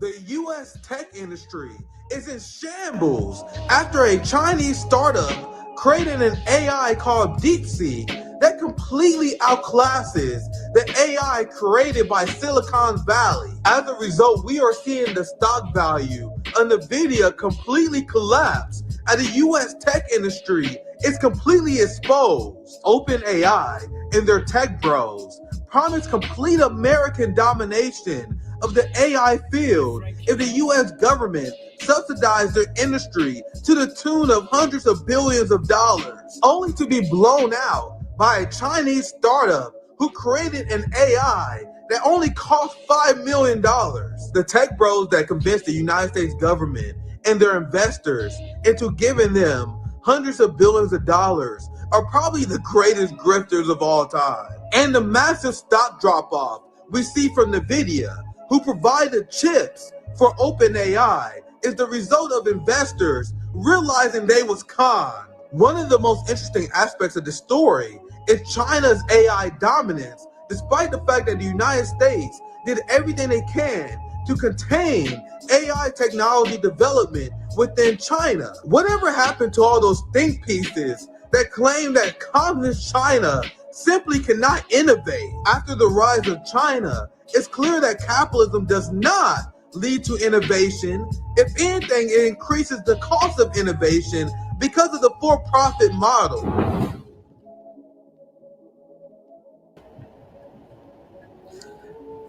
The U.S. tech industry is in shambles after a Chinese startup created an AI called Deepseek that completely outclasses the AI created by Silicon Valley. As a result, we are seeing the stock value of NVIDIA completely collapse as the U.S. tech industry is completely exposed. OpenAI and their tech bros promise complete American domination of the AI field if the U.S. government subsidized their industry to the tune of hundreds of billions of dollars, only to be blown out by a Chinese startup who created an AI that only cost $5 million. The tech bros that convinced the United States government and their investors into giving them hundreds of billions of dollars are probably the greatest grifters of all time. And the massive stock drop-off we see from NVIDIA, who provided chips for OpenAI, is the result of investors realizing they was conned. One of the most interesting aspects of the story is China's AI dominance, despite the fact that the United States did everything they can to contain AI technology development within China. Whatever happened to all those think pieces that claim that communist China simply cannot innovate? After the rise of China, it's clear that capitalism does not lead to innovation. If anything, it increases the cost of innovation because of the for-profit model.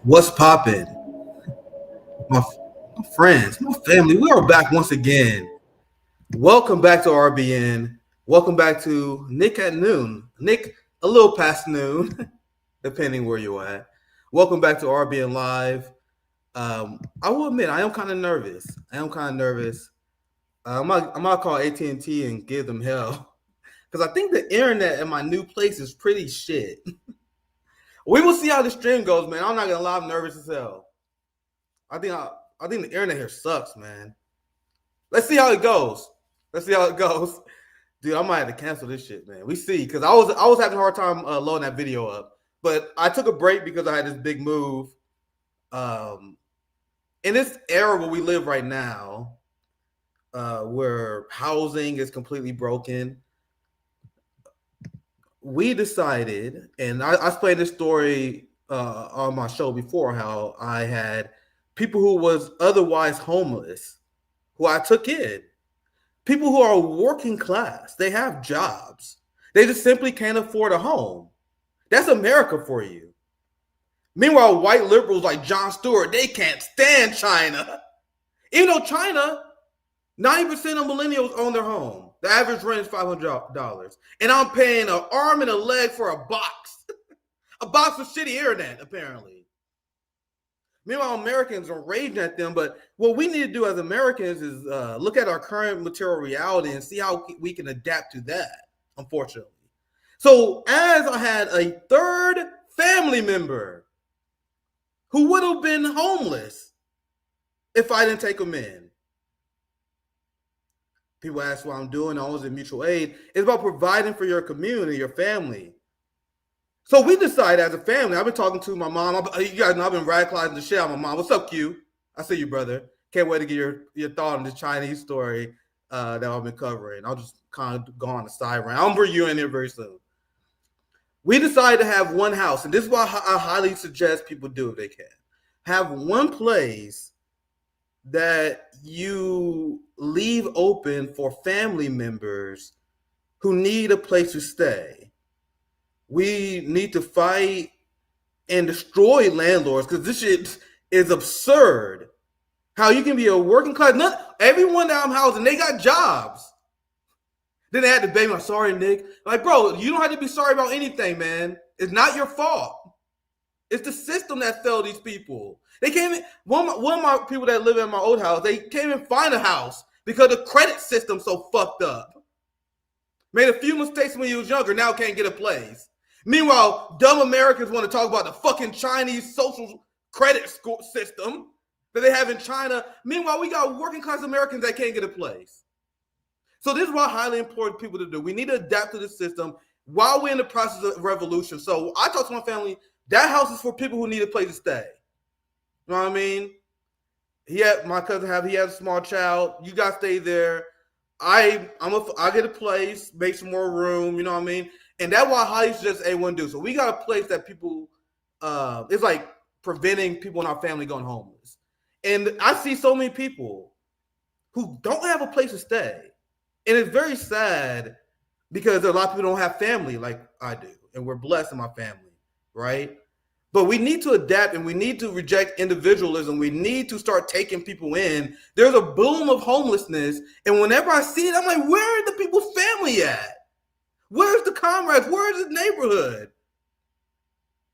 What's poppin'? My friends, my family, we are back once again. Welcome back to RBN. Welcome back to Nick at noon. Nick, a little past noon, depending where you're at. Welcome back to RBN Live. I will admit, I am kind of nervous. I'm gonna call AT&T and give them hell because I think the internet at my new place is pretty shit. We will see how the stream goes, man. I'm not gonna lie, I'm nervous as hell. I think the internet here sucks, man. Let's see how it goes. Dude, I might have to cancel this shit, man. We see, because I was having a hard time loading that video up. But I took a break because I had this big move. In this era where we live right now, where housing is completely broken, we decided, and I explained this story on my show before, how I had people who was otherwise homeless, who I took in. People who are working class, they have jobs. They just simply can't afford a home. That's America for you. Meanwhile, white liberals like Jon Stewart, they can't stand China. Even though China, 90% of millennials own their home. The average rent is $500. And I'm paying an arm and a leg for a box. A box with shitty internet, apparently. Meanwhile, Americans are raging at them, but what we need to do as Americans is look at our current material reality and see how we can adapt to that, unfortunately. So as I had a third family member who would have been homeless if I didn't take them in. People ask what I'm doing. I was in mutual aid. It's about providing for your community, your family. So we decided as a family, I've been talking to my mom. You guys know I've been radicalizing the shit out of my mom. What's up, Q? I see you, brother. Can't wait to get your thought on the Chinese story that I've been covering. I'll just kind of go on the side round. I'll bring you in here very soon. We decided to have one house, and this is what I highly suggest people do if they can. Have one place that you leave open for family members who need a place to stay. We need to fight and destroy landlords because this shit is absurd. How you can be a working class, everyone that I'm housing, they got jobs. Then they had to beg me, sorry, Nick. Like, bro, you don't have to be sorry about anything, man. It's not your fault. It's the system that failed these people. They can't even, one of my people that live in my old house, they can't even find a house because the credit system's so fucked up. Made a few mistakes when he was younger, now can't get a place. Meanwhile, dumb Americans want to talk about the fucking Chinese social credit score system that they have in China. Meanwhile, we got working class Americans that can't get a place. So this is what highly important people to do. We need to adapt to the system while we're in the process of revolution. So I talk to my family, that house is for people who need a place to stay. You know what I mean? my cousin he has a small child. You guys stay there. I get a place, make some more room. You know what I mean? And that's why Holly's just A1 do. So we got a place that people, it's like preventing people in our family going homeless. And I see so many people who don't have a place to stay, and it's very sad because a lot of people don't have family like I do, and we're blessed in my family, right? But we need to adapt, and we need to reject individualism. We need to start taking people in. There's a boom of homelessness, and whenever I see it, I'm like, where are the people's family at? Where's the comrades? Where's the neighborhood?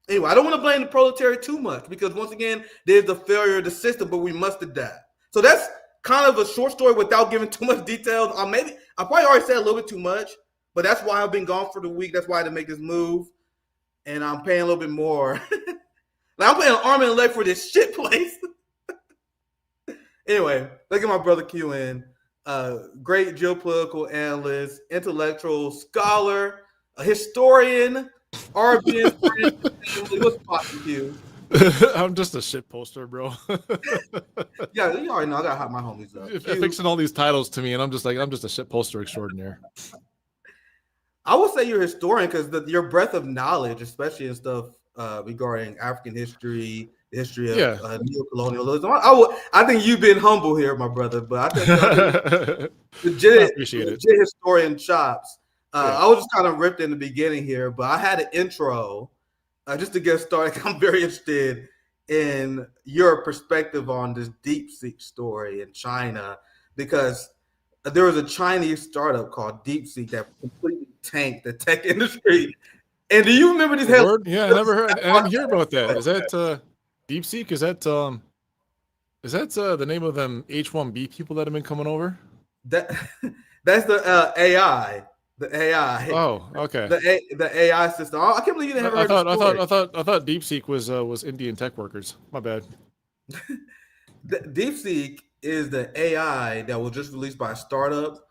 Anyway, I don't want to blame the proletariat too much because, once again, there's the failure of the system, but we must adapt. So that's kind of a short story without giving too much details. I probably already said a little bit too much, but that's why I've been gone for the week. That's why I had to make this move. And I'm paying a little bit more. Like, I'm paying an arm and a leg for this shit place. Anyway, look at my brother Q in. Great geopolitical analyst, intellectual scholar, a historian, RBN friend. What's poppin', Q? I'm just a shit poster, bro. Yeah, you already know I gotta hop my homies up. Fixing all these titles to me, and I'm just a shit poster extraordinaire. I would say you're a historian because your breadth of knowledge, especially in stuff regarding African history, the history of neocolonialism. I think you've been humble here, my brother. But I think legit historian chops. I was just kind of ripped in the beginning here, but I had an intro just to get started. I'm very interested in your perspective on this Deepseek story in China because there was a Chinese startup called Deepseek that completely tanked the tech industry. And do you remember this? Yeah, I never heard. I didn't hear about that. Is that Deepseek? Is that the name of them H-1B people that have been coming over? That's the AI. The AI. Oh, okay. The AI system. I can't believe you didn't have heard. I thought Deepseek was Indian tech workers. My bad. Deepseek is the AI that was just released by a startup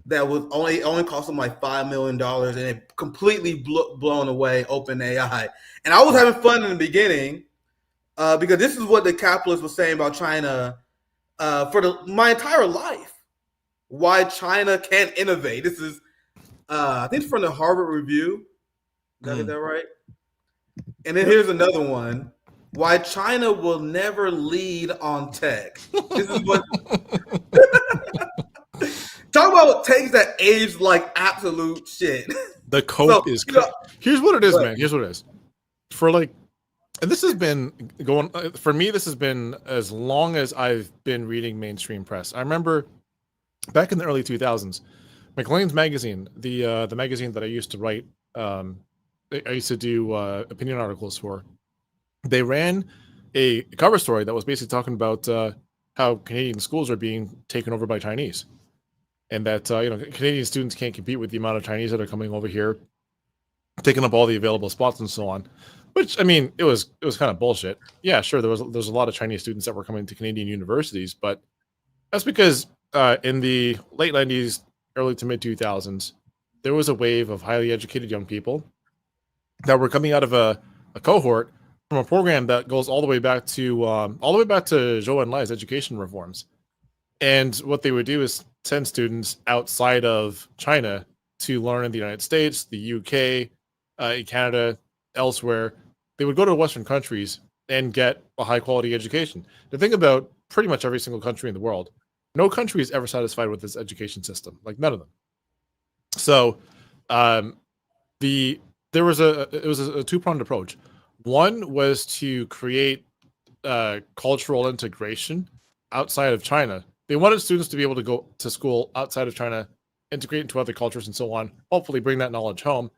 that was only cost them like $5 million, and it completely blown away OpenAI. And I was having fun in the beginning because this is what the capitalist was saying about China for my entire life. Why China can't innovate. This is I think it's from the Harvard Review. Did I get that right? And then here's another one. Why China will never lead on tech. This is what talk about things that age like absolute shit. The cope is here's what it is, man. Here's what it is. For like, and this has been going for me. This has been as long as I've been reading mainstream press. I remember back in the early 2000s, Maclean's magazine, the magazine that I used to write. I used to do opinion articles for. They ran a cover story that was basically talking about how Canadian schools are being taken over by Chinese, and that Canadian students can't compete with the amount of Chinese that are coming over here, taking up all the available spots and so on. Which, I mean, it was kind of bullshit. Yeah, sure, there's a lot of Chinese students that were coming to Canadian universities, but that's because in the late 90s, early to mid 2000s, there was a wave of highly educated young people that were coming out of a cohort from a program that goes all the way back to Zhou Enlai's education reforms. And what they would do is send students outside of China to learn in the United States, the UK, Canada, elsewhere. They would go to Western countries and get a high quality education. To think about pretty much every single country in the world, no country is ever satisfied with its education system, like none of them. So it was a two-pronged approach. One was to create cultural integration outside of China. They wanted students to be able to go to school outside of China, integrate into other cultures and so on, hopefully bring that knowledge home.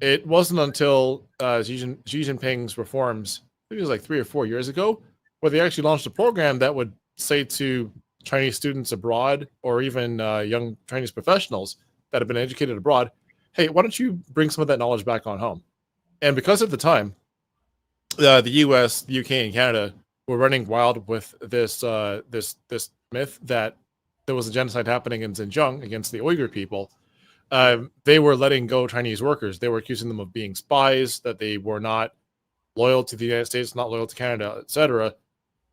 It wasn't until Xi Jinping's reforms, I think it was like 3 or 4 years ago, where they actually launched a program that would say to Chinese students abroad or even young Chinese professionals that have been educated abroad, hey, why don't you bring some of that knowledge back on home? And because at the time, the US, the UK, and Canada were running wild with this myth that there was a genocide happening in Xinjiang against the Uyghur people, they were letting go Chinese workers. They were accusing them of being spies, that they were not loyal to the United States, not loyal to Canada, etc.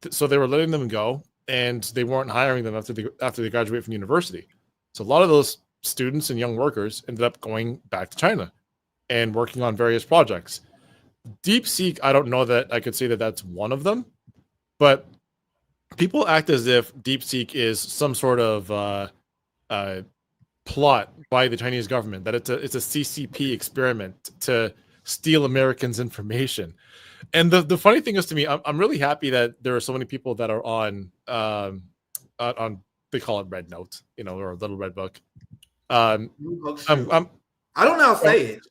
So they were letting them go. and they weren't hiring them after they graduate from university. So a lot of those students and young workers ended up going back to China and working on various projects. Deepseek, I don't know that I could say that that's one of them, but people act as if Deepseek is some sort of plot by the Chinese government, that it's a CCP experiment to steal Americans' information. And the funny thing is, to me, I'm really happy that there are so many people that are on they call it Red Note, or Little Red Book. I don't know how to say it.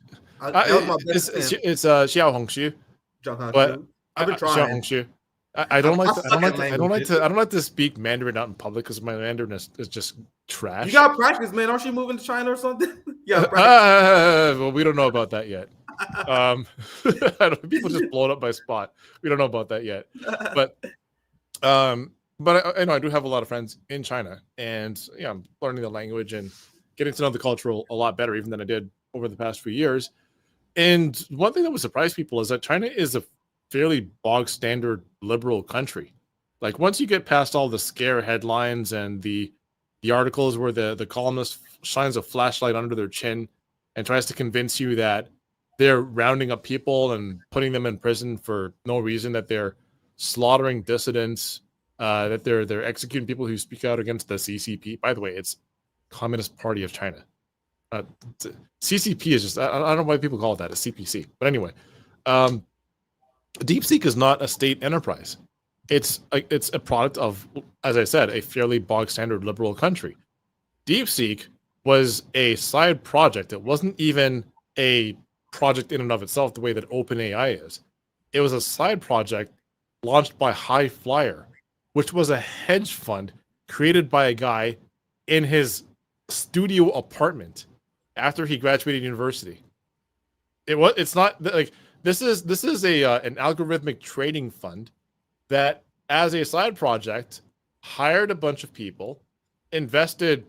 It's Xiao Hongshu, but I've been trying. I don't like to speak Mandarin out in public because my Mandarin is just trash. You gotta practice, man. Aren't you moving to China or something? Yeah. Well, we don't know about that yet. People just blow it up my spot. We don't know about that yet. But I do have a lot of friends in China, and I'm learning the language and getting to know the culture a lot better, even than I did over the past few years. And one thing that would surprise people is that China is a fairly bog standard liberal country. Like, once you get past all the scare headlines and the articles where the columnist shines a flashlight under their chin and tries to convince you that they're rounding up people and putting them in prison for no reason, that they're slaughtering dissidents, that they're executing people who speak out against the CCP. By the way, it's Communist Party of China. CCP is just, I don't know why people call it that, a CPC. But anyway, Deepseek is not a state enterprise. It's a product of, as I said, a fairly bog standard liberal country. Deepseek was a side project. It wasn't even a project in and of itself the way that OpenAI is. It was a side project launched by High Flyer, which was a hedge fund created by a guy in his studio apartment after he graduated university. It's not like this is an algorithmic trading fund that, as a side project, hired a bunch of people, invested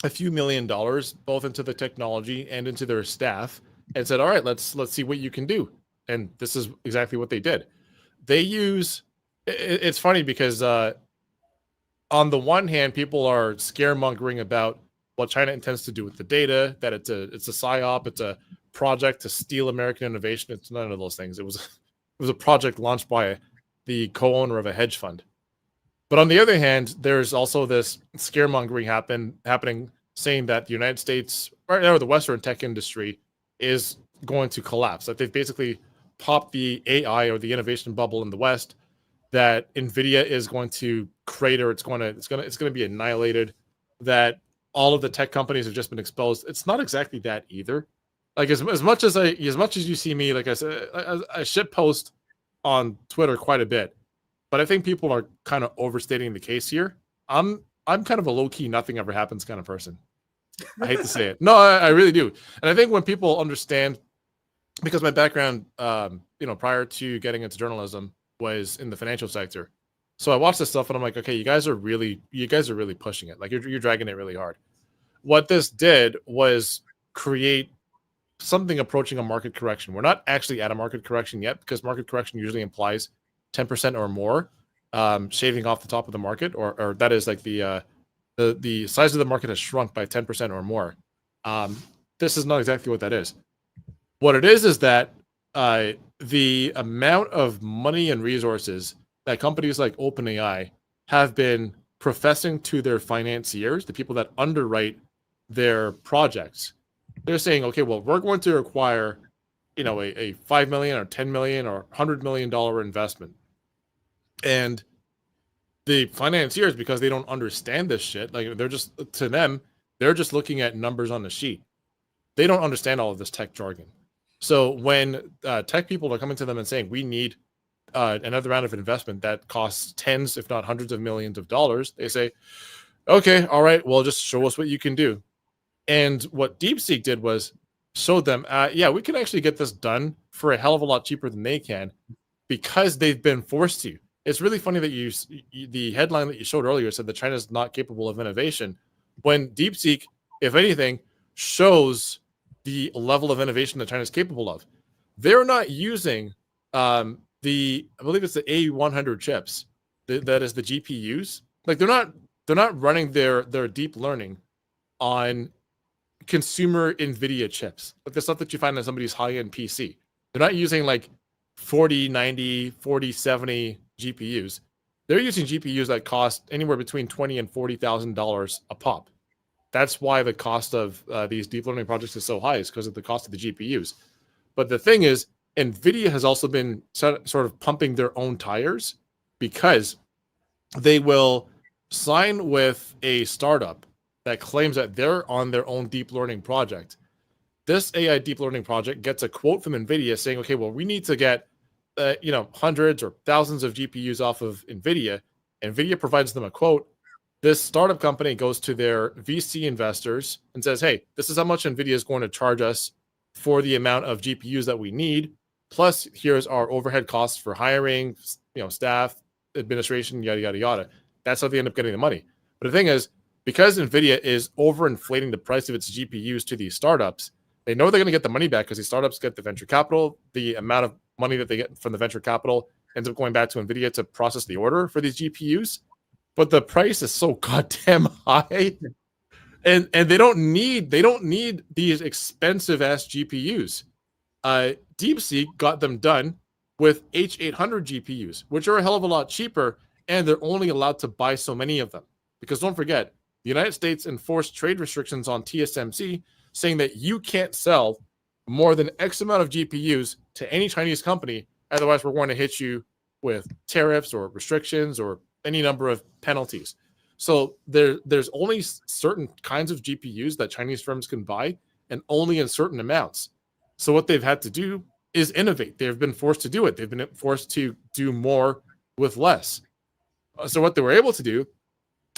a few $1 million both into the technology and into their staff, and said, all right, let's see what you can do. And this is exactly what they did. They use, it's funny because on the one hand, people are scaremongering about what China intends to do with the data, that it's a psyop, it's a project to steal American innovation. It's none of those things. It was a project launched by the co-owner of a hedge fund. But on the other hand, there's also this scaremongering happening, saying that the United States or the Western tech industry is going to collapse. That they've basically popped the AI or the innovation bubble in the West. That Nvidia is going to crater. It's going to be annihilated. That all of the tech companies have just been exposed. It's not exactly that either. Like, as much as you see me, like I said, I shitpost on Twitter quite a bit, but I think people are kind of overstating the case here. I'm kind of a low-key nothing ever happens kind of person. I hate to say it. No, I really do. And I think when people understand, because my background, prior to getting into journalism, was in the financial sector. So I watched this stuff and I'm like, okay, you guys are really pushing it. Like, you're dragging it really hard. What this did was create something approaching a market correction. We're not actually at a market correction yet, because market correction usually implies 10% or more shaving off the top of the market, or that is like the size of the market has shrunk by 10% or more. This is not exactly what that is. What it is that the amount of money and resources that companies like OpenAI have been professing to their financiers, the people that underwrite their projects, they're saying, okay, well, we're going to require, a $5 million or $10 million or $100 million investment. And the financiers, because they don't understand this shit, like, they're just looking at numbers on the sheet. They don't understand all of this tech jargon. So when tech people are coming to them and saying, we need another round of investment that costs tens, if not hundreds of millions of dollars, they say, okay, all right, well, just show us what you can do. And what Deepseek did was show them, we can actually get this done for a hell of a lot cheaper than they can, because they've been forced to. It's really funny that the headline that you showed earlier said that China is not capable of innovation, when Deepseek, if anything, shows the level of innovation that China is capable of. They're not using I believe it's the A100 chips that is the GPUs. Like they're not running their deep learning on consumer NVIDIA chips, like the stuff that you find on somebody's high-end PC. They're not using like 4090, 4070 GPUs. They're using GPUs that cost anywhere between $20,000 and $40,000 a pop. That's why the cost of these deep learning projects is so high, is because of the cost of the GPUs. But the thing is, NVIDIA has also been sort of pumping their own tires, because they will sign with a startup that claims that they're on their own deep learning project. This AI deep learning project gets a quote from NVIDIA saying, okay, well, we need to get hundreds or thousands of GPUs off of NVIDIA. NVIDIA provides them a quote. This startup company goes to their VC investors and says, hey, this is how much NVIDIA is going to charge us for the amount of GPUs that we need. Plus, here's our overhead costs for hiring, staff, administration, yada, yada, yada. That's how they end up getting the money. But the thing is, because NVIDIA is overinflating the price of its GPUs to these startups, they know they're going to get the money back because these startups get the venture capital. The amount of money that they get from the venture capital ends up going back to NVIDIA to process the order for these GPUs. But the price is so goddamn high. And they don't need these expensive ass GPUs. Deepseek got them done with H800 GPUs, which are a hell of a lot cheaper, and they're only allowed to buy so many of them. Because don't forget, the United States enforced trade restrictions on TSMC, saying that you can't sell more than X amount of GPUs to any Chinese company, otherwise we're going to hit you with tariffs or restrictions or any number of penalties. So there's only certain kinds of GPUs that Chinese firms can buy, and only in certain amounts. So what they've had to do is innovate. They've been forced to do it. They've been forced to do more with less. So what they were able to do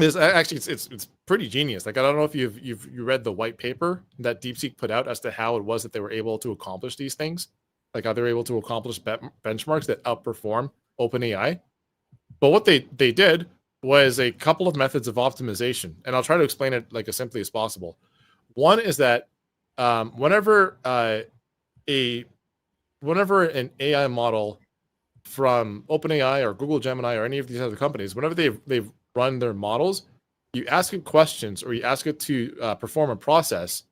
is actually it's pretty genius. Like, I don't know if you read the white paper that Deepseek put out as to how it was that they were able to accomplish these things, like how they're able to accomplish benchmarks that outperform OpenAI. But what they did was a couple of methods of optimization, and I'll try to explain it like as simply as possible. One is that whenever an AI model from OpenAI or Google Gemini or any of these other companies, whenever they've run their models, you ask it questions or you ask it to perform a process,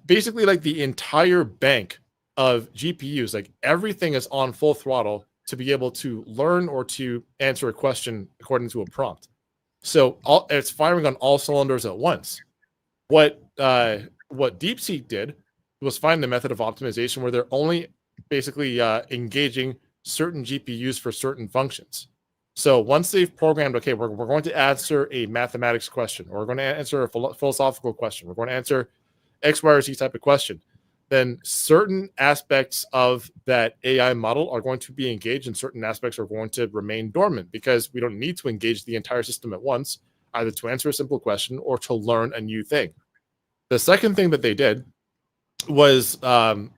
basically like the entire bank of GPUs, like everything is on full throttle to be able to learn or to answer a question according to a prompt. So it's firing on all cylinders at once. What Deepseek did was find a method of optimization where they're only basically engaging certain GPUs for certain functions. So once they've programmed, okay, we're going to answer a mathematics question, or we're going to answer a philosophical question, we're going to answer X, Y, or Z type of question, then certain aspects of that AI model are going to be engaged and certain aspects are going to remain dormant, because we don't need to engage the entire system at once, either to answer a simple question or to learn a new thing. The second thing that they did was the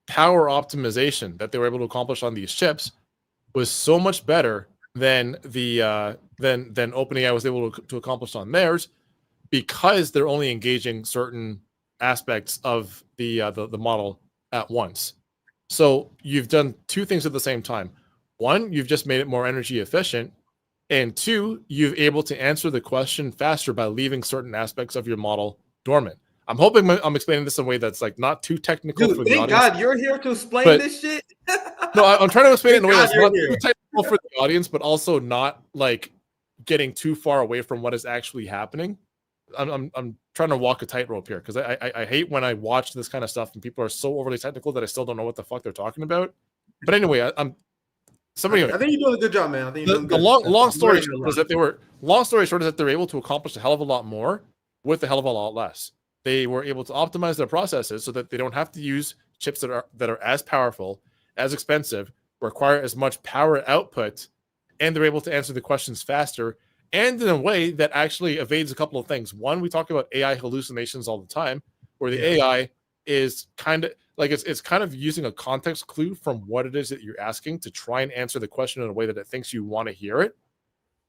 power optimization that they were able to accomplish on these chips was so much better than than OpenAI was able to accomplish on theirs, because they're only engaging certain aspects of the model at once. So you've done two things at the same time. One, you've just made it more energy efficient, and two, you've able to answer the question faster by leaving certain aspects of your model dormant. I'm hoping I'm explaining this in a way that's like not too technical for the audience. Thank God you're here to explain this shit. No, I'm trying to explain it in a way that's not too technical for the audience, but also not like getting too far away from what is actually happening. I'm trying to walk a tightrope here, because I hate when I watch this kind of stuff and people are so overly technical that I still don't know what the fuck they're talking about. But anyway, I think you're doing a good job, man. I think you're doing good. Long story short is that they're able to accomplish a hell of a lot more with a hell of a lot less. They were able to optimize their processes so that they don't have to use chips that are as powerful, as expensive, require as much power output, and they're able to answer the questions faster, and in a way that actually evades a couple of things. One, we talk about AI hallucinations all the time, where the AI is kind of like it's kind of using a context clue from what it is that you're asking to try and answer the question in a way that it thinks you want to hear it,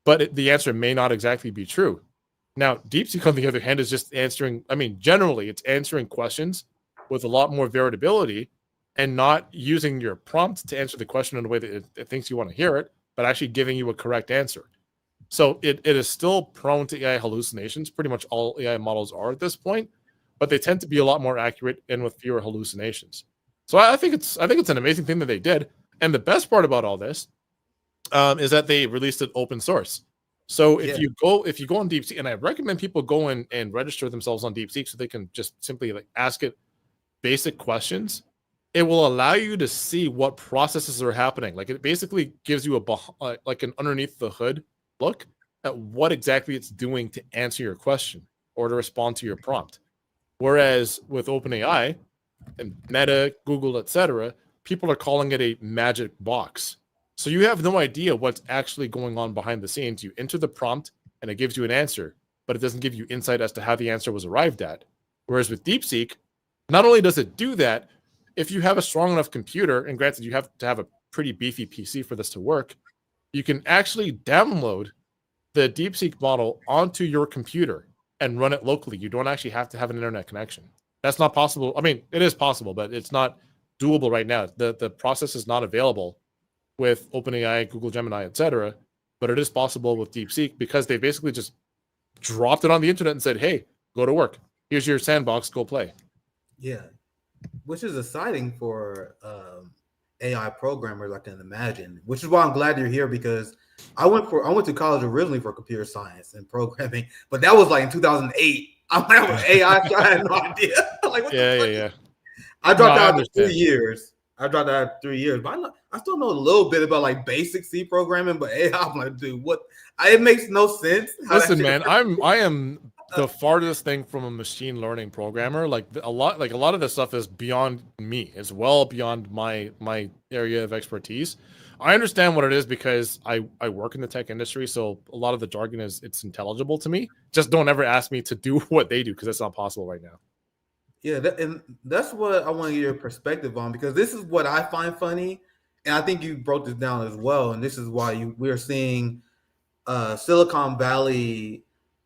but the answer may not exactly be true. Now, Deepseek, on the other hand, is just answering, generally it's answering questions with a lot more variability and not using your prompt to answer the question in a way that it thinks you want to hear it, but actually giving you a correct answer. So it is still prone to AI hallucinations. Pretty much all AI models are at this point, but they tend to be a lot more accurate and with fewer hallucinations. So I think it's an amazing thing that they did. And the best part about all this is that they released it open source. So if you go on DeepSeek, and I recommend people go in and register themselves on DeepSeek so they can just simply like ask it basic questions. It will allow you to see what processes are happening. Like it basically gives you like an underneath the hood look at what exactly it's doing to answer your question or to respond to your prompt. Whereas with OpenAI and Meta, Google, etc., people are calling it a magic box. So you have no idea what's actually going on behind the scenes. You enter the prompt and it gives you an answer, but it doesn't give you insight as to how the answer was arrived at. Whereas with DeepSeek, not only does it do that, if you have a strong enough computer, and granted you have to have a pretty beefy PC for this to work, you can actually download the DeepSeek model onto your computer and run it locally. You don't actually have to have an internet connection. That's not possible. I mean, it is possible, but it's not doable right now. The process is not available with OpenAI, Google Gemini, etc. But it is possible with DeepSeek because they basically just dropped it on the internet and said, hey, go to work. Here's your sandbox, go play. Yeah, which is exciting for AI programmers, I can imagine. Which is why I'm glad you're here, because I went to college originally for computer science and programming, but that was like in 2008. I'm like, with AI, I had no idea. Like, what the fuck? Yeah. I dropped out after 3 years. But I still know a little bit about like basic C programming, but AI, I'm like, dude, what? It makes no sense. Listen, man, I am the farthest thing from a machine learning programmer. Like a lot of this stuff is beyond me. It's well beyond my area of expertise. I understand what it is because I work in the tech industry, so a lot of the jargon it's intelligible to me. Just don't ever ask me to do what they do because that's not possible right now. Yeah, and that's what I want to get your perspective on, because this is what I find funny, and I think you broke this down as well. And this is why we're seeing Silicon Valley.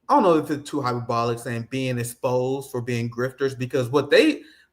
I don't know if it's too hyperbolic saying being exposed for being grifters, because what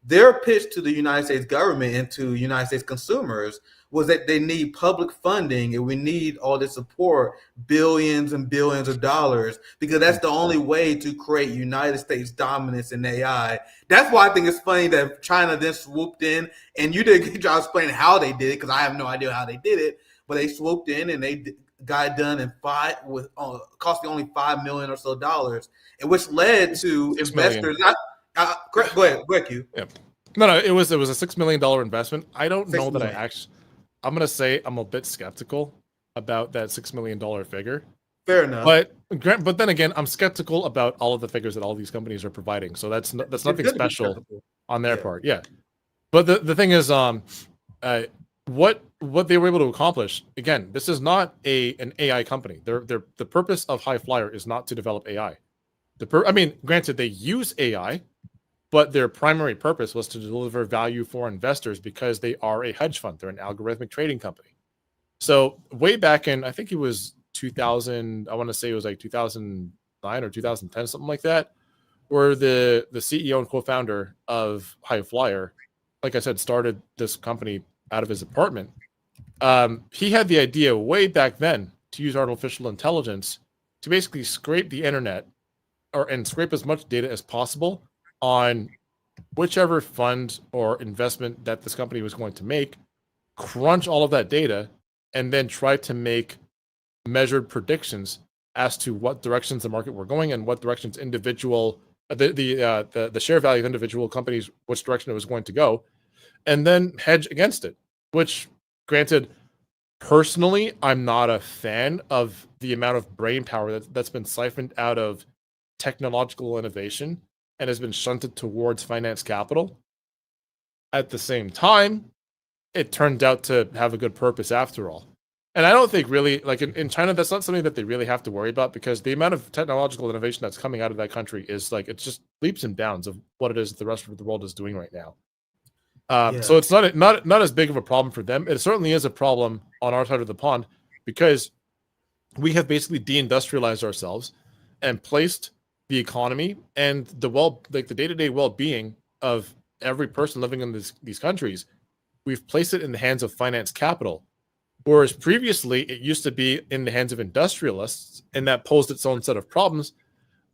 their pitch to the United States government and to United States consumers was that they need public funding and we need all this support, billions and billions of dollars, because that's the only way to create United States dominance in AI. That's why I think it's funny that China then swooped in, and you did a good job explaining how they did it, because I have no idea how they did it, but they swooped in and they got it done in costing only $5 million or so dollars, and which led to investors. Go ahead, Q. Yeah. No, it was a $6 million investment. I don't know that I'm gonna say I'm a bit skeptical about that $6 million figure. Fair enough. But then again, I'm skeptical about all of the figures that all these companies are providing. So that's nothing special on their part. Yeah. But the thing is, what they were able to accomplish, again, this is not an AI company. The purpose of High Flyer is not to develop AI. Granted, they use AI, but their primary purpose was to deliver value for investors because they are a hedge fund. They're an algorithmic trading company. So way back in, I think it was 2000, I want to say it was like 2009 or 2010, something like that, where the CEO and co-founder of High Flyer, like I said, started this company out of his apartment. He had the idea way back then to use artificial intelligence to basically scrape the internet and scrape as much data as possible on whichever fund or investment that this company was going to make, crunch all of that data, and then try to make measured predictions as to what directions the market were going and what directions the share value of individual companies, which direction it was going to go, and then hedge against it. Which, granted, personally, I'm not a fan of the amount of brain power that's been siphoned out of technological innovation and has been shunted towards finance capital. At the same time, it turned out to have a good purpose after all. And I don't think really, like in China, that's not something that they really have to worry about, because the amount of technological innovation that's coming out of that country is like, it's just leaps and bounds of what it is that the rest of the world is doing right now. So it's not as big of a problem for them. It certainly is a problem on our side of the pond, because we have basically deindustrialized ourselves and placed the economy and the day-to-day well-being of every person living in these countries. We've placed it in the hands of finance capital, Whereas previously, it used to be in the hands of industrialists, and that posed its own set of problems.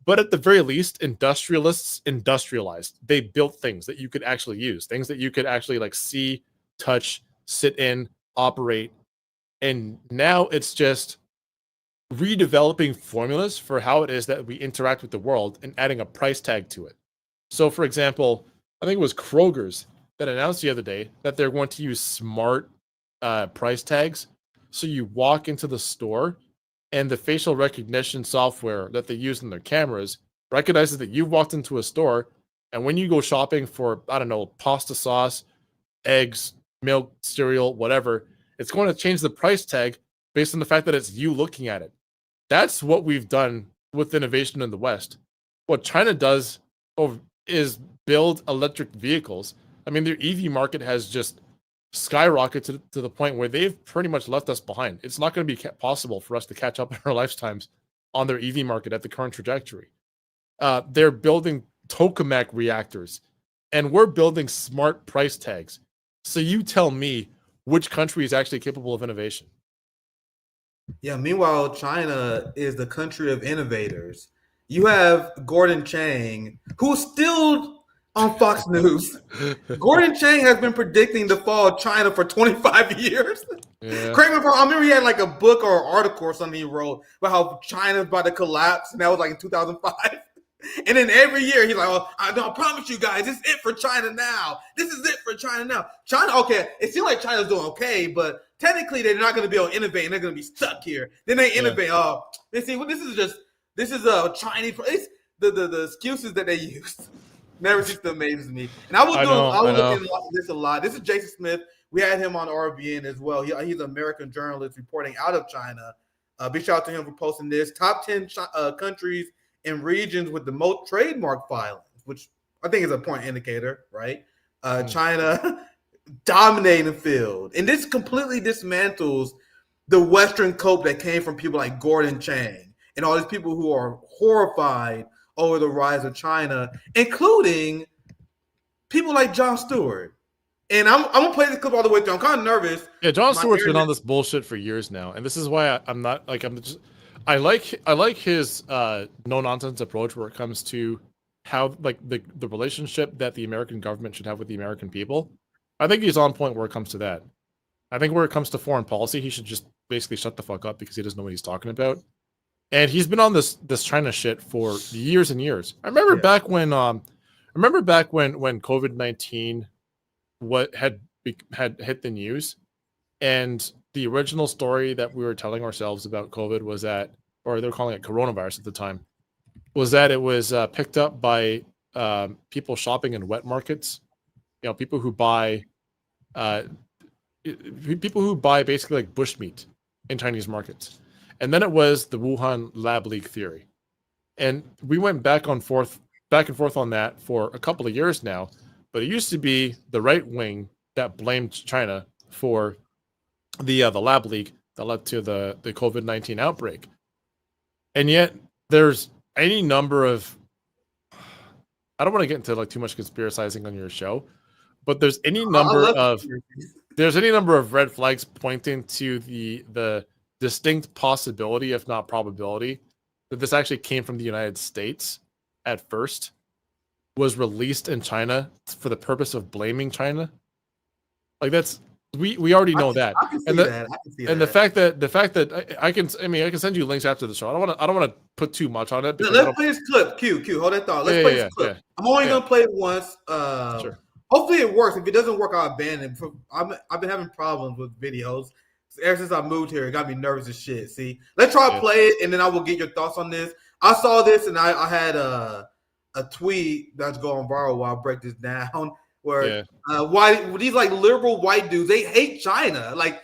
But at the very least, industrialists industrialized. They built things that you could actually use, things that you could actually like see, touch, sit in, operate. And now it's just redeveloping formulas for how it is that we interact with the world and adding a price tag to it. So, for example, I think it was Kroger's that announced the other day that they're going to use smart price tags. So you walk into the store and the facial recognition software that they use in their cameras recognizes that you've walked into a store. And when you go shopping for, I don't know, pasta sauce, eggs, milk, cereal, whatever, it's going to change the price tag based on the fact that it's you looking at it. That's what we've done with innovation in the West. What China does is build electric vehicles. I mean, their EV market has just skyrocketed to the point where they've pretty much left us behind. It's not going to be possible for us to catch up in our lifetimes on their EV market at the current trajectory. They're building tokamak reactors, and we're building smart price tags. So you tell me which country is actually capable of innovation. Yeah, meanwhile, China is the country of innovators. You have Gordon Chang, who's still on Fox News. Gordon Chang has been predicting the fall of China for 25 years. Yeah. Correct me if I remember he had like a book or an article or something he wrote about how China's about to collapse, and that was like in 2005. And then every year he's like, "Oh, I promise you guys, this is it for China now. This is it for China now." China, okay, it seems like China's doing okay, but technically they're not going to be able to innovate, and they're going to be stuck here. Then they innovate. Oh, they see, well, this is a Chinese. It's the excuses that they use never cease to amaze me. And I was looking at this a lot. This is Jason Smith. We had him on RBN as well. He's an American journalist reporting out of China. Big shout out to him for posting this. Top 10 countries and regions with the most trademark filings, which I think is a point indicator, right? China dominating the field. And this completely dismantles the Western cope that came from people like Gordon Chang and all these people who are horrified over the rise of China, including people like Jon Stewart. And I'm going to play this clip all the way through. I'm kind of nervous. Yeah, Jon Stewart's been on this bullshit for years now. And this is why I'm not like, I like his no-nonsense approach where it comes to how like the relationship that the American government should have with the American people. I think he's on point where it comes to that. I think where it comes to foreign policy, he should just basically shut the fuck up because he doesn't know what he's talking about. And he's been on this China shit for years and years. I remember back when when COVID-19 had hit the news, and the original story that we were telling ourselves about COVID was that, or they were calling it coronavirus at the time, was that it was picked up by people shopping in wet markets. You know, people who buy basically like bushmeat in Chinese markets. And then it was the Wuhan lab leak theory. And we went back and forth on that for a couple of years now. But it used to be the right wing that blamed China for the lab leak that led to the COVID-19 outbreak. And yet there's any number of, I don't want to get into like too much conspiracizing on your show, but there's any number of red flags pointing to the distinct possibility, if not probability, that this actually came from the United States at first, was released in China for the purpose of blaming China. Like that's we already know that. I can see that. And the fact that I can send you links after the show. I don't want to put too much on it. Let's play this clip. Q, hold that thought. Let's play this clip. I'm only gonna play it once. Sure. Hopefully it works. If it doesn't work, I'll abandon it. I've been having problems with videos. Ever since I moved here, it got me nervous as shit. See, let's try to play it, and then I will get your thoughts on this. I saw this, and I had a tweet that's going viral while I break this down. Where why these like liberal white dudes, they hate China, like,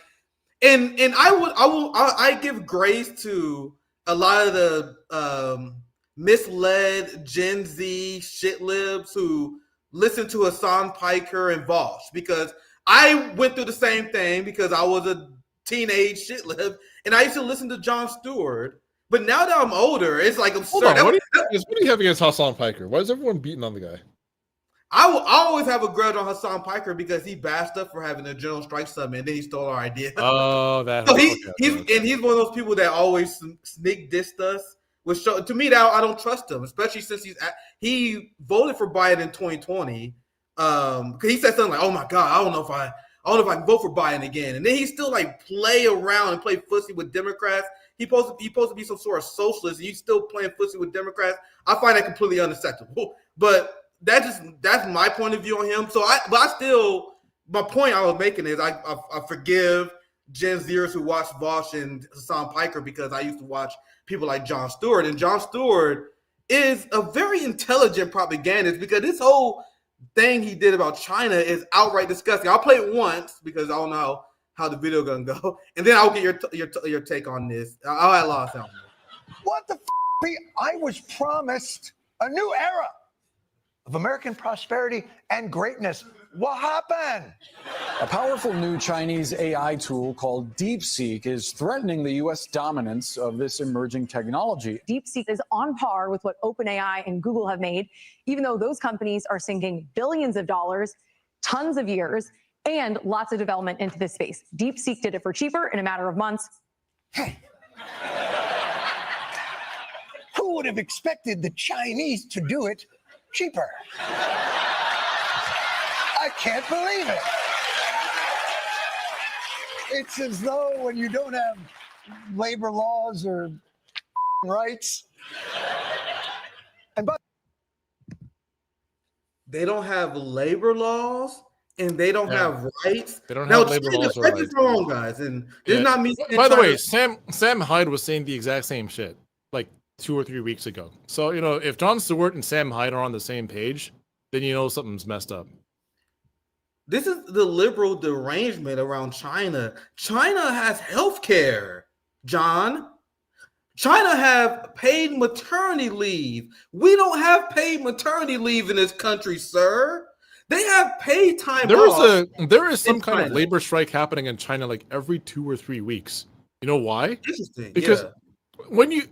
and I give grace to a lot of the misled Gen Z shit libs who listen to Hassan Piker and Vosh, because I went through the same thing because I was a teenage shit lib, and I used to listen to Jon Stewart. But now that I'm older, it's like absurd. Hold on, what do you have against Hassan Piker? Why is everyone beating on the guy? I always have a grudge on Hassan Piker because he bashed us for having a General Strike Summit and then he stole our idea. Oh, that. So he's one of those people that always sneak dissed us. Which to me, that I don't trust him, especially since he voted for Biden in 2020. Because he said something like, "Oh my God, I don't know if I can vote for Biden again." And then he still like play around and play footsie with Democrats. He supposed to be some sort of socialist, and you still playing footsie with Democrats. I find that completely unacceptable. But that's my point of view on him. So my point I was making is I forgive Gen Zers who watch Vosh and Hassan Piker because I used to watch people like Jon Stewart, and Jon Stewart is a very intelligent propagandist because this whole thing he did about China is outright disgusting. I'll play it once because I don't know how the video gonna go, and then I'll get your take on this. I'll have a lot of sound. What the I was promised a new era of American prosperity and greatness. What happened? A powerful new Chinese AI tool called Deepseek is threatening the U.S. dominance of this emerging technology. Deepseek is on par with what OpenAI and Google have made, even though those companies are sinking billions of dollars, tons of years, and lots of development into this space. Deepseek did it for cheaper in a matter of months. Hey. Who would have expected the Chinese to do it cheaper? I can't believe it. It's as though when you don't have labor laws or rights. They don't have labor laws and they don't have rights. They don't have labor laws or rights. Wrong, guys. And it's not me. By the way, Sam Hyde was saying the exact same shit like 2 or 3 weeks ago. So, if Jon Stewart and Sam Hyde are on the same page, then something's messed up. This is the liberal derangement around China. China has healthcare, John. China have paid maternity leave. We don't have paid maternity leave in this country, sir. They have paid time off. There is some kind of labor strike happening in China like every 2 or 3 weeks. You know why? Interesting. Because when you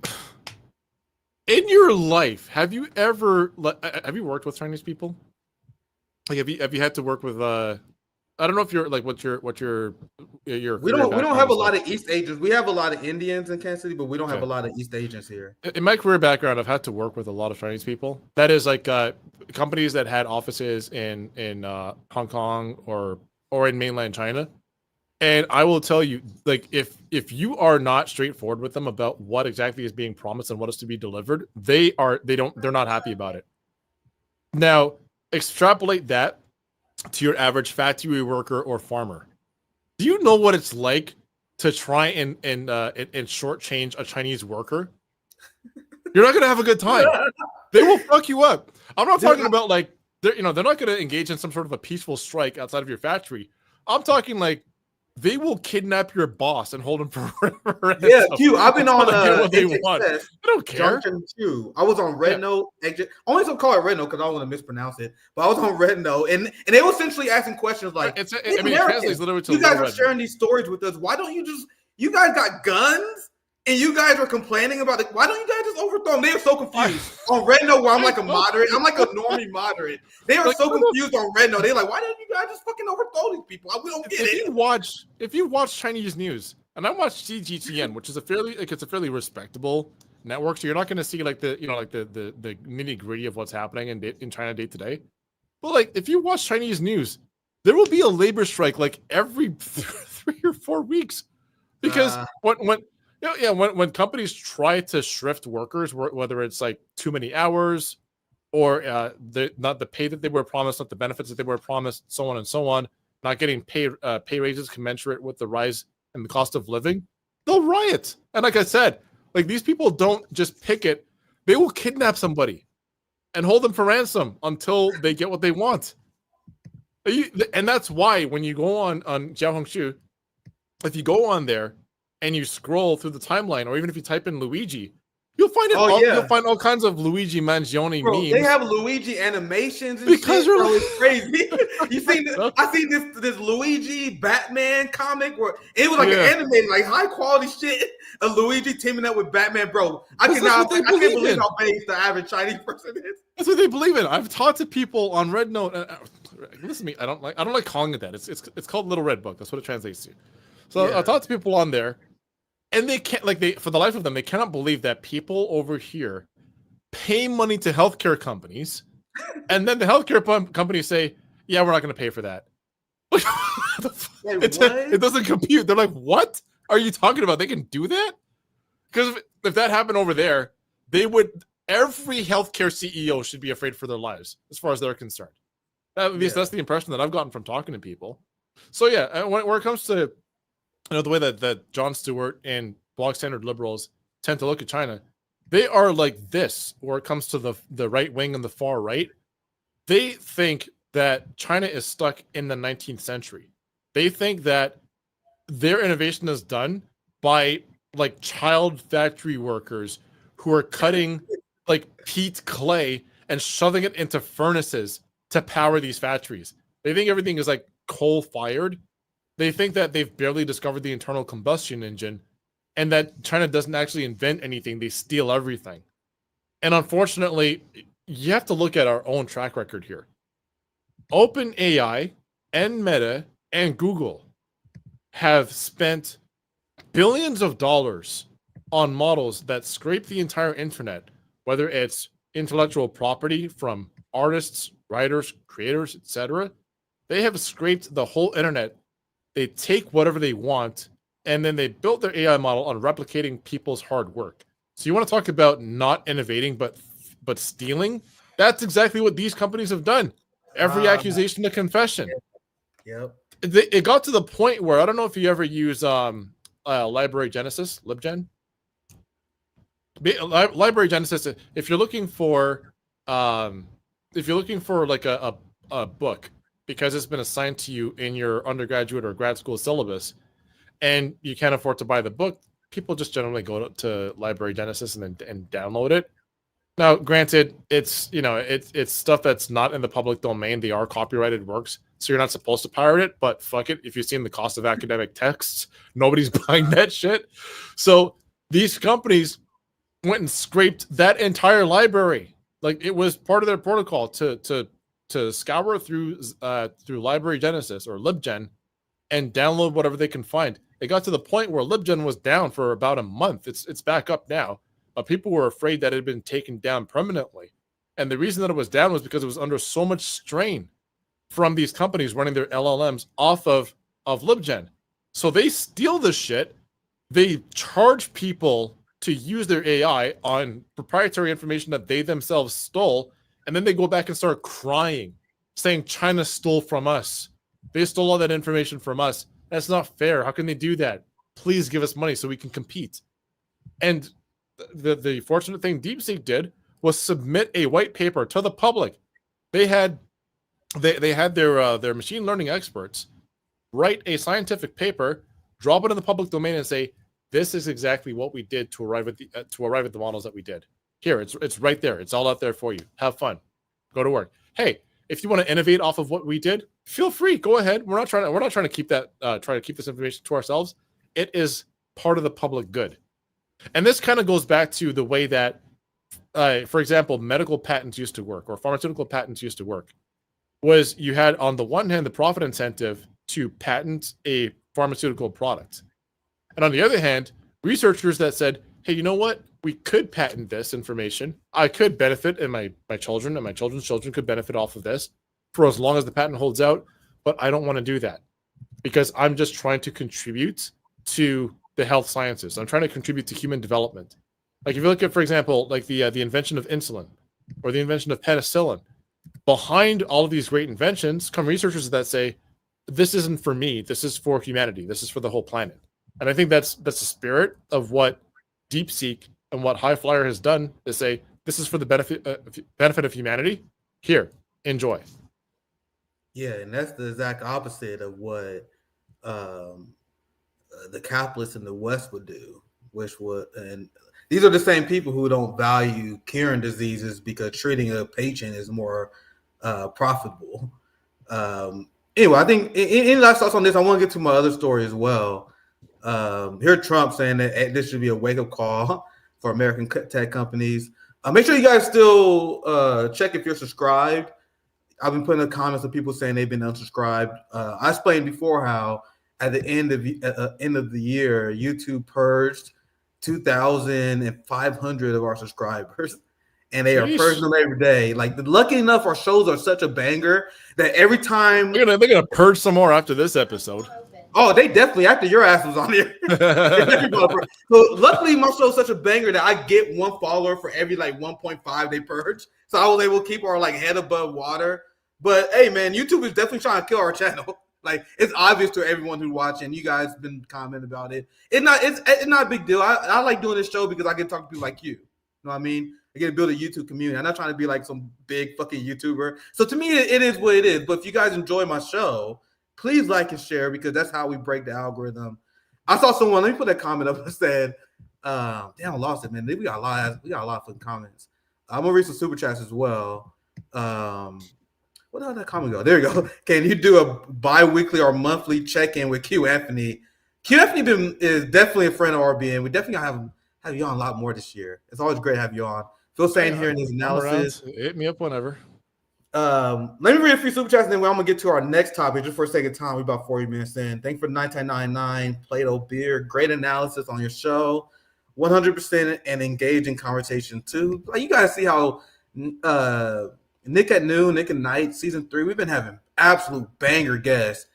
in your life, have you worked with Chinese people? Like, have you had to work with I don't know if you're like what your we don't have a lot of East Asians. We have a lot of Indians in Kansas City, but we don't have a lot of East Asians here. In my career background, I've had to work with a lot of Chinese people. That is like companies that had offices in Hong Kong or in mainland China. And I will tell you, like, if you are not straightforward with them about what exactly is being promised and what is to be delivered, they're not happy about it. Now, extrapolate that to your average factory worker or farmer. Do you know what it's like to try and shortchange a Chinese worker? You're not gonna have a good time. They will fuck you up. I'm not talking about like they're not gonna engage in some sort of a peaceful strike outside of your factory. I'm talking like they will kidnap your boss and hold him for ransom. Yeah, Q. I've been on what they want. I don't care. Q. I was on Red Note. Only some call it Red Note because I don't want to mispronounce it. But I was on Red Note, and they were essentially asking questions like, it translates literally to you guys are sharing these stories with us. Why don't you just? You guys got guns, and you guys are complaining about it. Why don't you guys just overthrow them? They are so confused on Red Note. Where I'm like a moderate. I'm like a normie moderate. They are so confused on Red Note. They're like, why don't you guys just fucking overthrow these people? We don't get it. If you watch Chinese news, and I watch CGTN, which is a fairly respectable network, so you're not going to see like the nitty gritty of what's happening in China day to day. But like, if you watch Chinese news, there will be a labor strike like every 3 or 4 weeks, because when companies try to shrift workers, whether it's like too many hours or not the pay that they were promised, not the benefits that they were promised, so on and so on, not getting pay raises commensurate with the rise in the cost of living, they'll riot. And like I said, like these people don't just picket, they will kidnap somebody and hold them for ransom until they get what they want. And that's why when you go on Xiaohongshu, if you go on there and you scroll through the timeline, or even if you type in Luigi, You'll find it. Oh, yeah. You'll find all kinds of Luigi Mangione Bro, memes. they have Luigi animations and Because shit, you're bro. like- It's crazy. You seen this? I seen this Luigi Batman comic where it was like an animated, like high quality shit of Luigi teaming up with Batman, bro. I can't believe how base the average Chinese person is. That's what they believe in. I've talked to people on Red Note. Listen to me. I don't like calling it that. It's called Little Red Book. That's what it translates to. So I talked to people on there, and they can't for the life of them, they cannot believe that people over here pay money to healthcare companies, and then the healthcare companies say, "Yeah, we're not going to pay for that." It doesn't compute. They're like, "What are you talking about? They can do that?" Because if that happened over there, they would. Every healthcare CEO should be afraid for their lives, as far as they're concerned. At least that's the impression that I've gotten from talking to people. So yeah, when it comes to the way that Jon Stewart and blog standard liberals tend to look at China, they are like this. Where it comes to the right wing and the far right, they think that China is stuck in the 19th century. They think that their innovation is done by like child factory workers who are cutting like peat clay and shoving it into furnaces to power these factories. They think everything is like coal fired. They think that they've barely discovered the internal combustion engine and that China doesn't actually invent anything. They steal everything. And unfortunately, you have to look at our own track record here. OpenAI and Meta and Google have spent billions of dollars on models that scrape the entire internet, whether it's intellectual property from artists, writers, creators, etc. They have scraped the whole internet. They take whatever they want, and then they built their AI model on replicating people's hard work. So you want to talk about not innovating, but stealing? That's exactly what these companies have done. Every accusation, a confession. Yep. It got to the point where I don't know if you ever use Library Genesis, LibGen. Library Genesis. If you're looking for like a book because it's been assigned to you in your undergraduate or grad school syllabus, and you can't afford to buy the book, people just generally go to Library Genesis and download it. Now, granted, it's stuff that's not in the public domain. They are copyrighted works, so you're not supposed to pirate it. But fuck it, if you've seen the cost of academic texts, nobody's buying that shit. So these companies went and scraped that entire library. Like it was part of their protocol to scour through Library Genesis or LibGen and download whatever they can find. It got to the point where LibGen was down for about a month. It's back up now. People were afraid that it had been taken down permanently. And the reason that it was down was because it was under so much strain from these companies running their LLMs off of LibGen. So they steal this shit. They charge people to use their AI on proprietary information that they themselves stole. And then they go back and start crying, saying China stole from us. They stole all that information from us. That's not fair. How can they do that? Please give us money so we can compete. And the fortunate thing Deepseek did was submit a white paper to the public. They had their machine learning experts write a scientific paper, drop it in the public domain, and say, "This is exactly what we did to arrive at the models that we did. Here, it's right there. It's all out there for you. Have fun. Go to work. Hey, if you want to innovate off of what we did, feel free. Go ahead. We're not trying to keep this information to ourselves. It is part of the public good." And this kind of goes back to the way that, for example, medical patents used to work or pharmaceutical patents used to work. Was you had on the one hand the profit incentive to patent a pharmaceutical product, and on the other hand, researchers that said, "Hey, you know what? We could patent this information. I could benefit, and my children and my children's children could benefit off of this for as long as the patent holds out. But I don't want to do that because I'm just trying to contribute to the health sciences. I'm trying to contribute to human development." Like if you look at, for example, like the invention of insulin or the invention of penicillin, behind all of these great inventions come researchers that say, "This isn't for me. This is for humanity. This is for the whole planet." And I think that's the spirit of what Deepseek and what High Flyer has done, is say, "This is for the benefit of humanity. Here, enjoy." Yeah, and that's the exact opposite of what the capitalists in the West would do, which would, and these are the same people who don't value curing diseases because treating a patient is more profitable. Anyway, I think any last thoughts on this? I want to get to my other story as well. Here, Trump saying that this should be a wake-up call for American tech companies. Make sure you guys still check if you're subscribed. I've been putting in the comments of people saying they've been unsubscribed. I explained before how at the end of the year, YouTube purged 2,500 of our subscribers, and they are purging them every day. Like, lucky enough, our shows are such a banger that every time they're gonna purge some more after this episode. Oh, they definitely, after your ass was on here. So luckily, my show is such a banger that I get one follower for every like 1.5 they purge. So I was able to keep our like head above water. But hey, man, YouTube is definitely trying to kill our channel. Like, it's obvious to everyone who's watching. You guys been commenting about it. It's not a big deal. I like doing this show because I get to talk to people like you. You know what I mean? I get to build a YouTube community. I'm not trying to be like some big fucking YouTuber. So to me, it is what it is. But if you guys enjoy my show, please like and share because that's how we break the algorithm. I saw someone, let me put that comment up and said, damn, I lost it, man. We got a lot of fucking comments. I'm gonna read some super chats as well. Where did that comment go? There you go. Can you do a bi-weekly or monthly check-in with Q Anthony? Q Anthony is definitely a friend of RBN. We definitely gotta have you on a lot more this year. It's always great to have you on. Phil saying here in his analysis. Hit me up whenever. Let me read a few super chats and then I'm gonna get to our next topic just for a second time. We're about 40 minutes in. Thanks for 1999 Plato Beer. Great analysis on your show. 100% and engaging conversation too. Like, you guys see how Nick at Noon, Nick at Night, season 3, we've been having absolute banger guests.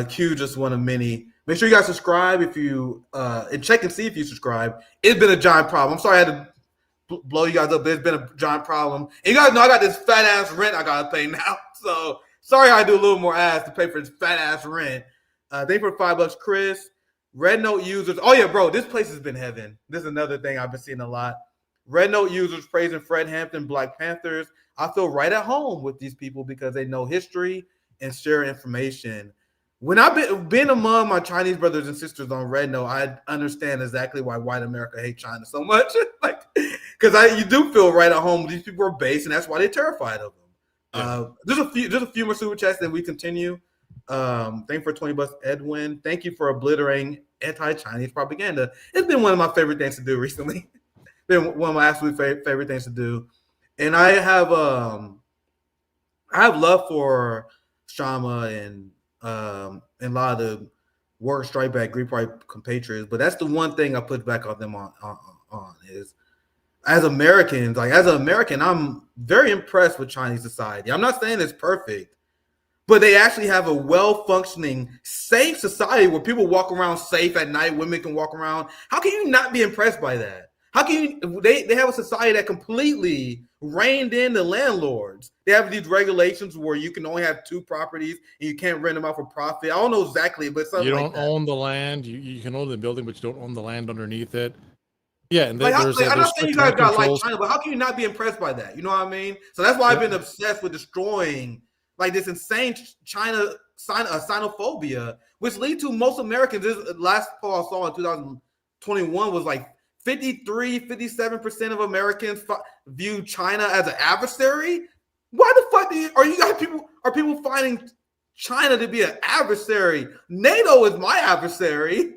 Q just one of many. Make sure you guys subscribe if you and check and see if you subscribe. It's been a giant problem. I'm sorry I had to blow you guys up, but it's been a giant problem. And you guys know I got this fat ass rent I gotta pay now. So sorry I do a little more ass to pay for this fat ass rent. Thank you for $5, Chris. Red Note users. Oh yeah, bro, this place has been heaven. This is another thing I've been seeing a lot. Red Note users praising Fred Hampton, Black Panthers. I feel right at home with these people because they know history and share information. When I've been among my Chinese brothers and sisters on Red Note, I understand exactly why white America hates China so much. Like, because you do feel right at home. These people are based, and that's why they're terrified of them. Yeah. There's a few more super chats, and we continue. Thank you for $20, Edwin. Thank you for obliterating anti-Chinese propaganda. It's been one of my favorite things to do recently. Been one of my absolute favorite things to do. And I have love for Shama and a lot of the work strike back Greek white compatriots, but that's the one thing I put back on them on is as Americans, like as an American, I'm very impressed with Chinese society. I'm not saying it's perfect, but they actually have a well-functioning, safe society where people walk around safe at night, women can walk around. How can you not be impressed by that? How can you? They have a society that completely reined in the landlords. They have these regulations where you can only have 2 properties and you can't rent them out for profit. I don't know exactly, but something you don't own the land. You can own the building, but you don't own the land underneath it. Yeah, and I'm not saying you guys got like China, but how can you not be impressed by that? You know what I mean? So that's why I've been obsessed with destroying like this insane China xenophobia, which lead to most Americans. This last poll I saw in 2021 was like 57% of Americans view China as an adversary. Why the fuck are people finding China to be an adversary? NATO is my adversary.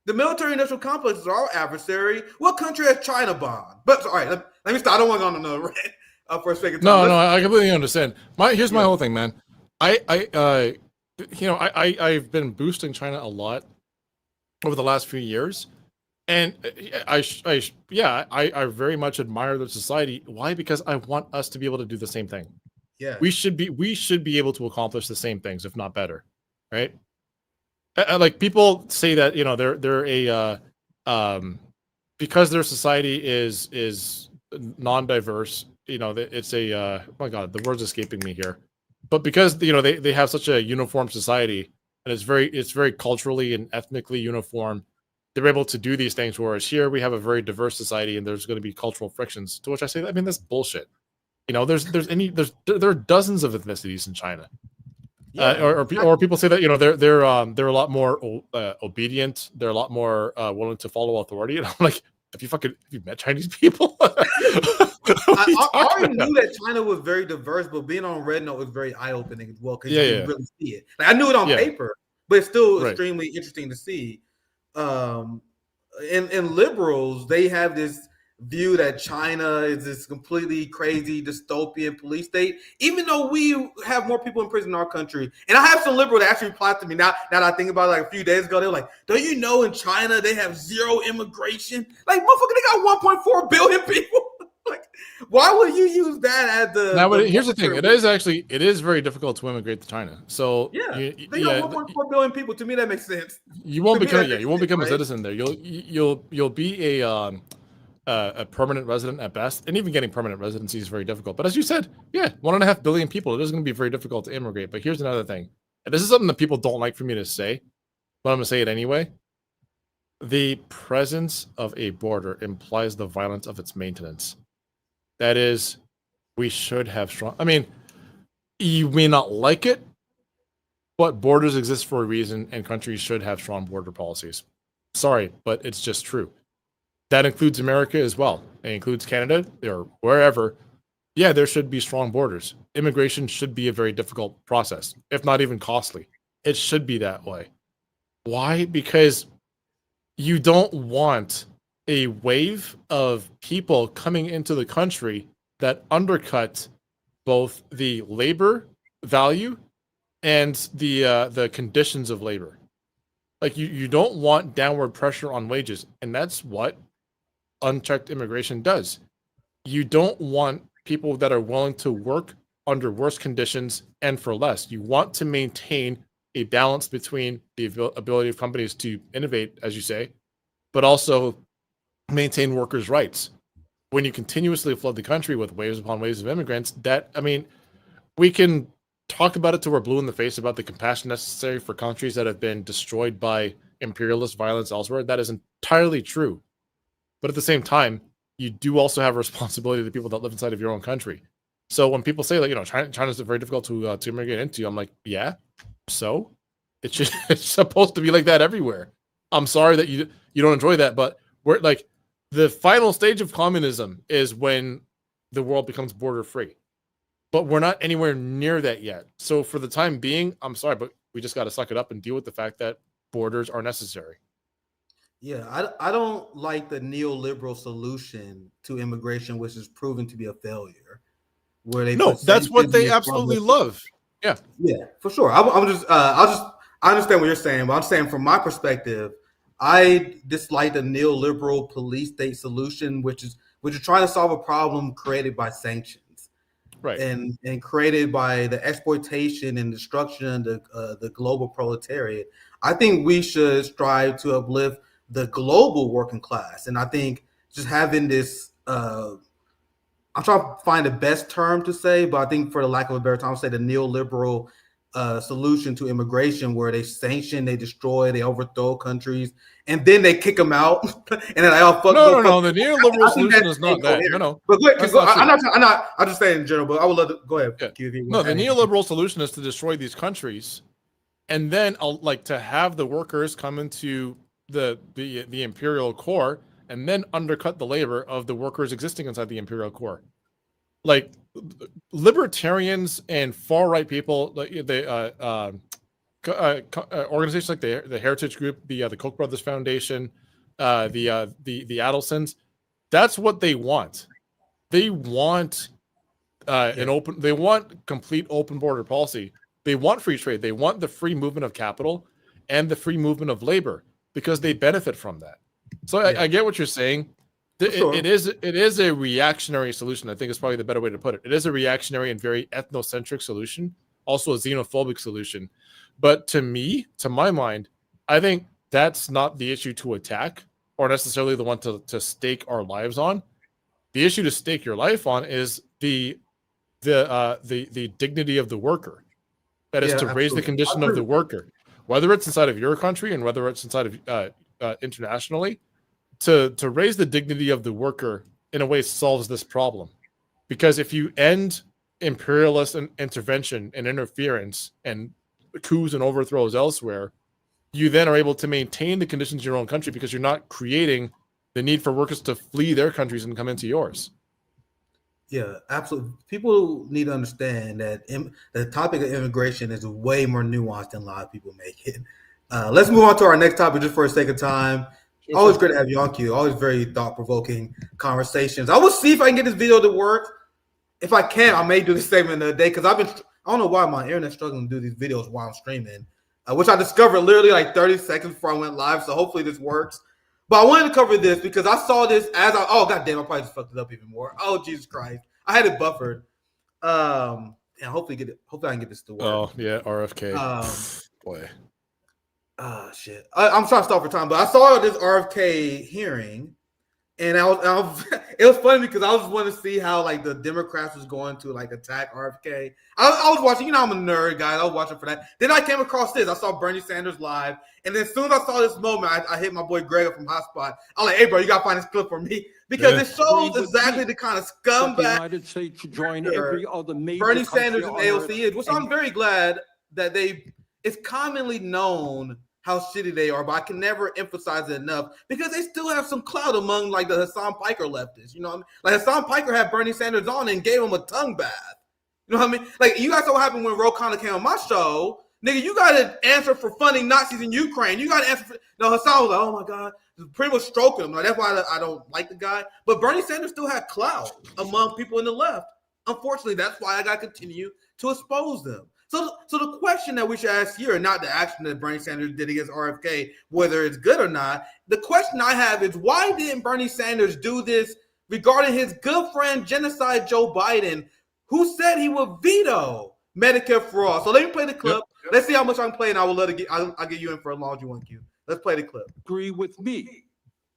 The military industrial complex is our adversary. What country has China bombed? But all right, let me start. I don't want to go on another rant for a second. No, I completely understand. Here's my whole thing, man. I've been boosting China a lot over the last few years. And I very much admire their society. Why? Because I want us to be able to do the same thing. Yeah, we should be able to accomplish the same things, if not better, right? Like people say that they're because their society is non-diverse. It's oh my god, the word's escaping me here. But because they have such a uniform society and it's very culturally and ethnically uniform. They're able to do these things, whereas here we have a very diverse society, and there's going to be cultural frictions. To which I say, I mean, that's bullshit. There are dozens of ethnicities in China, or people say that they're a lot more obedient. They're a lot more willing to follow authority. And I'm like, Have you met Chinese people? I already knew that China was very diverse, but being on Red Note was very eye-opening as well because you can really see it. Like, I knew it on paper, but it's still extremely interesting to see. And liberals, they have this view that China is this completely crazy dystopian police state, even though we have more people in prison in our country. And I have some liberals that actually replied to me now that I think about it, like a few days ago. They were like, don't you know in China they have zero immigration? Like, motherfucker, they got 1.4 billion people. Like, why would you use that as the? Now, here's the thing: it is very difficult to immigrate to China. So they got 1.4 billion people. To me, that makes sense. You won't become a citizen there. You'll be a permanent resident at best, and even getting permanent residency is very difficult. But as you said, 1.5 billion people, it is going to be very difficult to immigrate. But here's another thing, and this is something that people don't like for me to say, but I'm going to say it anyway. The presence of a border implies the violence of its maintenance. That is, we should have strong. I mean, you may not like it, but borders exist for a reason, and countries should have strong border policies. Sorry, but it's just true. That includes America as well. It includes Canada or wherever. Yeah, there should be strong borders. Immigration should be a very difficult process, if not even costly. It should be that way. Why? Because you don't want a wave of people coming into the country that undercut both the labor value and the conditions of labor. Like you don't want downward pressure on wages, and that's what unchecked immigration does. You don't want people that are willing to work under worse conditions and for less. You want to maintain a balance between the ability of companies to innovate, as you say, but also maintain workers' rights. When you continuously flood the country with waves upon waves of immigrants, we can talk about it till we're blue in the face about the compassion necessary for countries that have been destroyed by imperialist violence elsewhere. That is entirely true. But at the same time, you do also have a responsibility to the people that live inside of your own country. So when people say, like, China's very difficult to immigrate into, I'm like, yeah, so it's supposed to be like that everywhere. I'm sorry that you don't enjoy that, but we're like, the final stage of communism is when the world becomes border free, but we're not anywhere near that yet. So for the time being, I'm sorry, but we just got to suck it up and deal with the fact that borders are necessary. Yeah, I don't like the neoliberal solution to immigration, which is proven to be a failure. Where they that's what they absolutely love. Yeah, for sure. I understand what you're saying, but I'm saying from my perspective, I dislike the neoliberal police state solution, which is trying to solve a problem created by sanctions, right? And created by the exploitation and destruction of the global proletariat. I think we should strive to uplift the global working class, and I think just having this. I'm trying to find the best term to say, but I think for the lack of a better term, I'll say the neoliberal solution to immigration, where they sanction, they destroy, they overthrow countries, and then they kick them out. And then they all fuck. No. The neoliberal solution is not that. No. But I'm just saying in general. But I would love to go ahead. Yeah. No, the neoliberal solution is to destroy these countries, and then to have the workers come into the imperial core, and then undercut the labor of the workers existing inside the imperial core. Like libertarians and far right people, like organizations like the Heritage Group, the Koch brothers Foundation, the Adelsons, that's what they want. They want they want complete open border policy. They want free trade. They want the free movement of capital and the free movement of labor, because they benefit from that. So I get what you're saying. It is a reactionary solution. I think is probably the better way to put it. It is a reactionary and very ethnocentric solution, also a xenophobic solution. But to my mind, I think that's not the issue to attack, or necessarily the one to stake our lives on. The issue to stake your life on is the dignity of the worker. That is to raise the condition of the worker, whether it's inside of your country and whether it's inside of internationally. To raise the dignity of the worker in a way solves this problem. Because if you end imperialist intervention and interference and coups and overthrows elsewhere, you then are able to maintain the conditions in your own country, because you're not creating the need for workers to flee their countries and come into yours. Yeah, absolutely. People need to understand that the topic of immigration is way more nuanced than a lot of people make it. Let's move on to our next topic just for the sake of time. Always great to have you on, Q. Always very thought-provoking conversations. I will see if I can get this video to work. If I can, I may do the statement of the day because I don't know why my internet's struggling to do these videos while I'm streaming, which I discovered literally like 30 seconds before I went live. So hopefully this works. But I wanted to cover this because I saw this oh, goddamn, I probably just fucked it up even more. Oh, Jesus Christ. I had it buffered. And hopefully I can get this to work. Oh, yeah, RFK. Boy. Shit. I'm trying to stop for time, but I saw this RFK hearing, and it was funny because I was wanting to see how like the Democrats was going to like attack RFK. I was watching, I'm a nerd guy. I was watching for that. Then I came across this. I saw Bernie Sanders live, and then as soon as I saw this moment, I hit my boy Greg up from Hotspot. I was like, "Hey, bro, you gotta find this clip for me because it shows exactly the kind of scumbag the United States to join every other major Bernie Sanders and country AOC is." Which I'm very glad that it's commonly known how shitty they are, but I can never emphasize it enough because they still have some clout among like the Hassan Piker leftists. You know what I mean? Like Hassan Piker had Bernie Sanders on and gave him a tongue bath. You know what I mean? Like you guys saw what happened when Ro Khanna came on my show. Nigga, you got to answer for funding Nazis in Ukraine. You got to answer for... No, Hassan was like, oh my God. Pretty much stroking him. Like, that's why I don't like the guy. But Bernie Sanders still had clout among people in the left. Unfortunately, that's why I got to continue to expose them. So the question that we should ask here, not the action that Bernie Sanders did against RFK, whether it's good or not, the question I have is why didn't Bernie Sanders do this regarding his good friend, genocide Joe Biden, who said he would veto Medicare for all? So let me play the clip. Yep. Let's see how much I can play, and I'll get you in for as long as you want, Q. Let's play the clip. Agree with me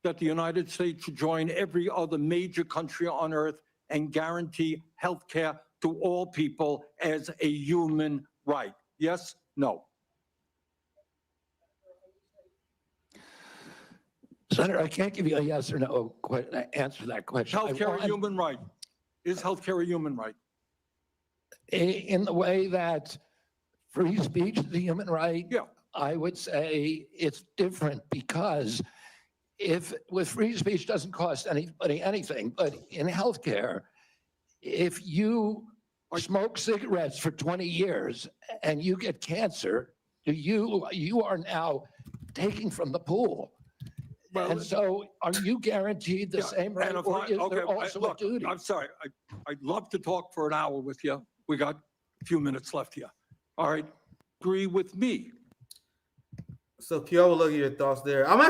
that the United States should join every other major country on earth and guarantee health care to all people as a human right. Yes? No? Senator, I can't give you a yes or no answer to that question. Healthcare a human right. Is healthcare a human right? In the way that free speech is a human right, yeah. I would say it's different because with free speech doesn't cost anybody anything, but in healthcare, if you smoke cigarettes for 20 years and you get cancer, you are now taking from the pool. Well, and so are you guaranteed the same right, or is there also a duty? I'm sorry. I'd love to talk for an hour with you. We got a few minutes left here. All right. Agree with me. So, Q, I would love your thoughts there. I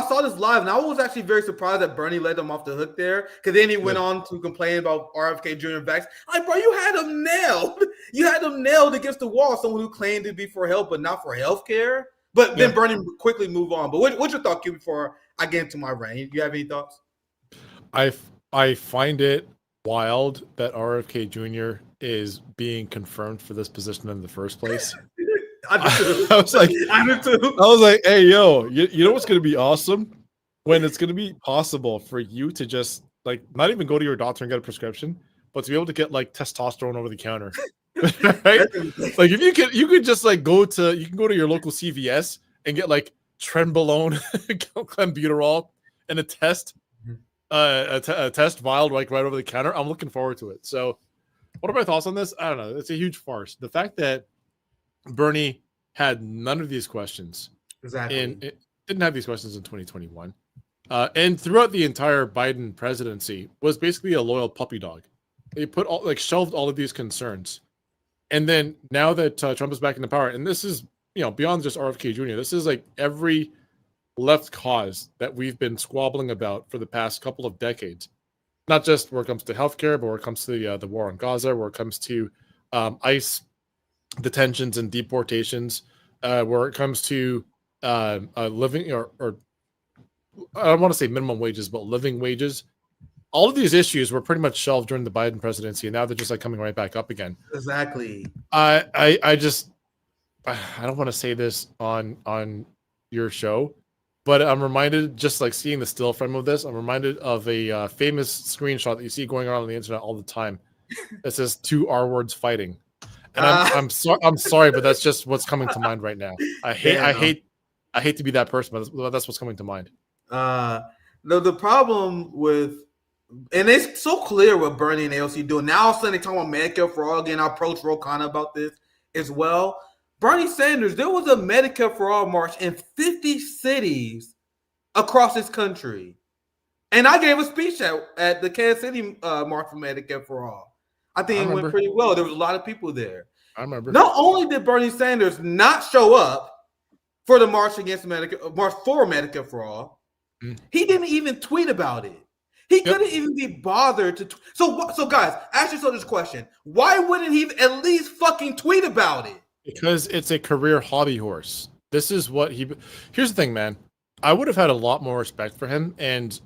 saw this live, and I was actually very surprised that Bernie let him off the hook there, because then he went on to complain about RFK Jr. vax. Like, bro, you had him nailed. You had him nailed against the wall, someone who claimed to be for help, but not for health care. But then Bernie quickly moved on. But what's your thought, Q, before I get into my rant? You have any thoughts? I find it wild that RFK Jr. is being confirmed for this position in the first place. I was like, hey, yo, you know what's going to be awesome? When it's going to be possible for you to just like not even go to your doctor and get a prescription, but to be able to get like testosterone over the counter. Right? Like if you could just like go to your local CVS and get like trenbolone, clenbuterol, and a test vial like right over the counter. I'm looking forward to it. So what are my thoughts on this? I don't know. It's a huge farce. The fact that Bernie had none of these questions. Exactly. And it didn't have these questions in 2021. And throughout the entire Biden presidency was basically a loyal puppy dog. They shelved all of these concerns. And then now that Trump is back in the power, and this is, beyond just RFK Jr., this is like every left cause that we've been squabbling about for the past couple of decades. Not just where it comes to healthcare, but where it comes to the war on Gaza, where it comes to ICE detentions and deportations, where it comes to living or I don't want to say minimum wages, but living wages. All of these issues were pretty much shelved during the Biden presidency, and now they're just like coming right back up again. Exactly. I don't want to say this on your show, but I'm reminded, just like seeing the still frame of this, I'm reminded of a famous screenshot that you see going around on the internet all the time. That says 2 R words fighting. And I'm sorry, but that's just what's coming to mind right now. I hate to be that person, but that's what's coming to mind. The problem with, and it's so clear what Bernie and AOC doing. Now all of a sudden they talking about Medicare for all again. I approached Ro Khanna about this as well. Bernie Sanders, there was a Medicare for all march in 50 cities across this country. And I gave a speech at the Kansas City March for Medicare for All. I think it went pretty well. There was a lot of people there. I remember. Not only did Bernie Sanders not show up for the March against Medicare, March for Medicare for All, he didn't even tweet about it. He couldn't even be bothered to. So guys, ask yourself this question: why wouldn't he at least fucking tweet about it? Because it's a career hobby horse. This is what he. Here's the thing, man. I would have had a lot more respect for him and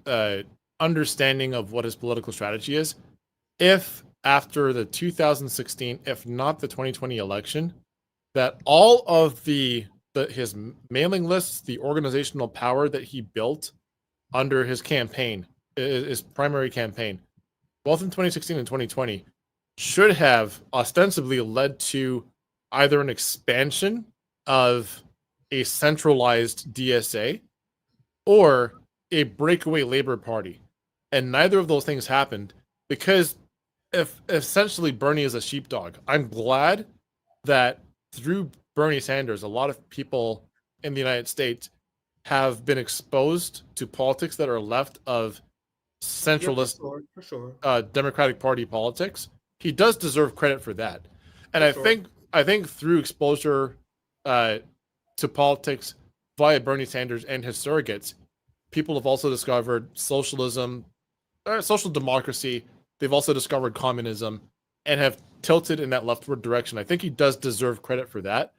understanding of what his political strategy is if after the 2016, if not the 2020 election, that all of his mailing lists, the organizational power that he built under his campaign, his primary campaign, both in 2016 and 2020, should have ostensibly led to either an expansion of a centralized DSA or a breakaway Labor Party. And neither of those things happened because if essentially Bernie is a sheepdog. I'm glad that through Bernie Sanders, a lot of people in the United States have been exposed to politics that are left of centralist for sure. Democratic Party politics. He does deserve credit for that. And I think through exposure to politics via Bernie Sanders and his surrogates, people have also discovered socialism, social democracy. They've also discovered communism and have tilted in that leftward direction. I think he does deserve credit for that.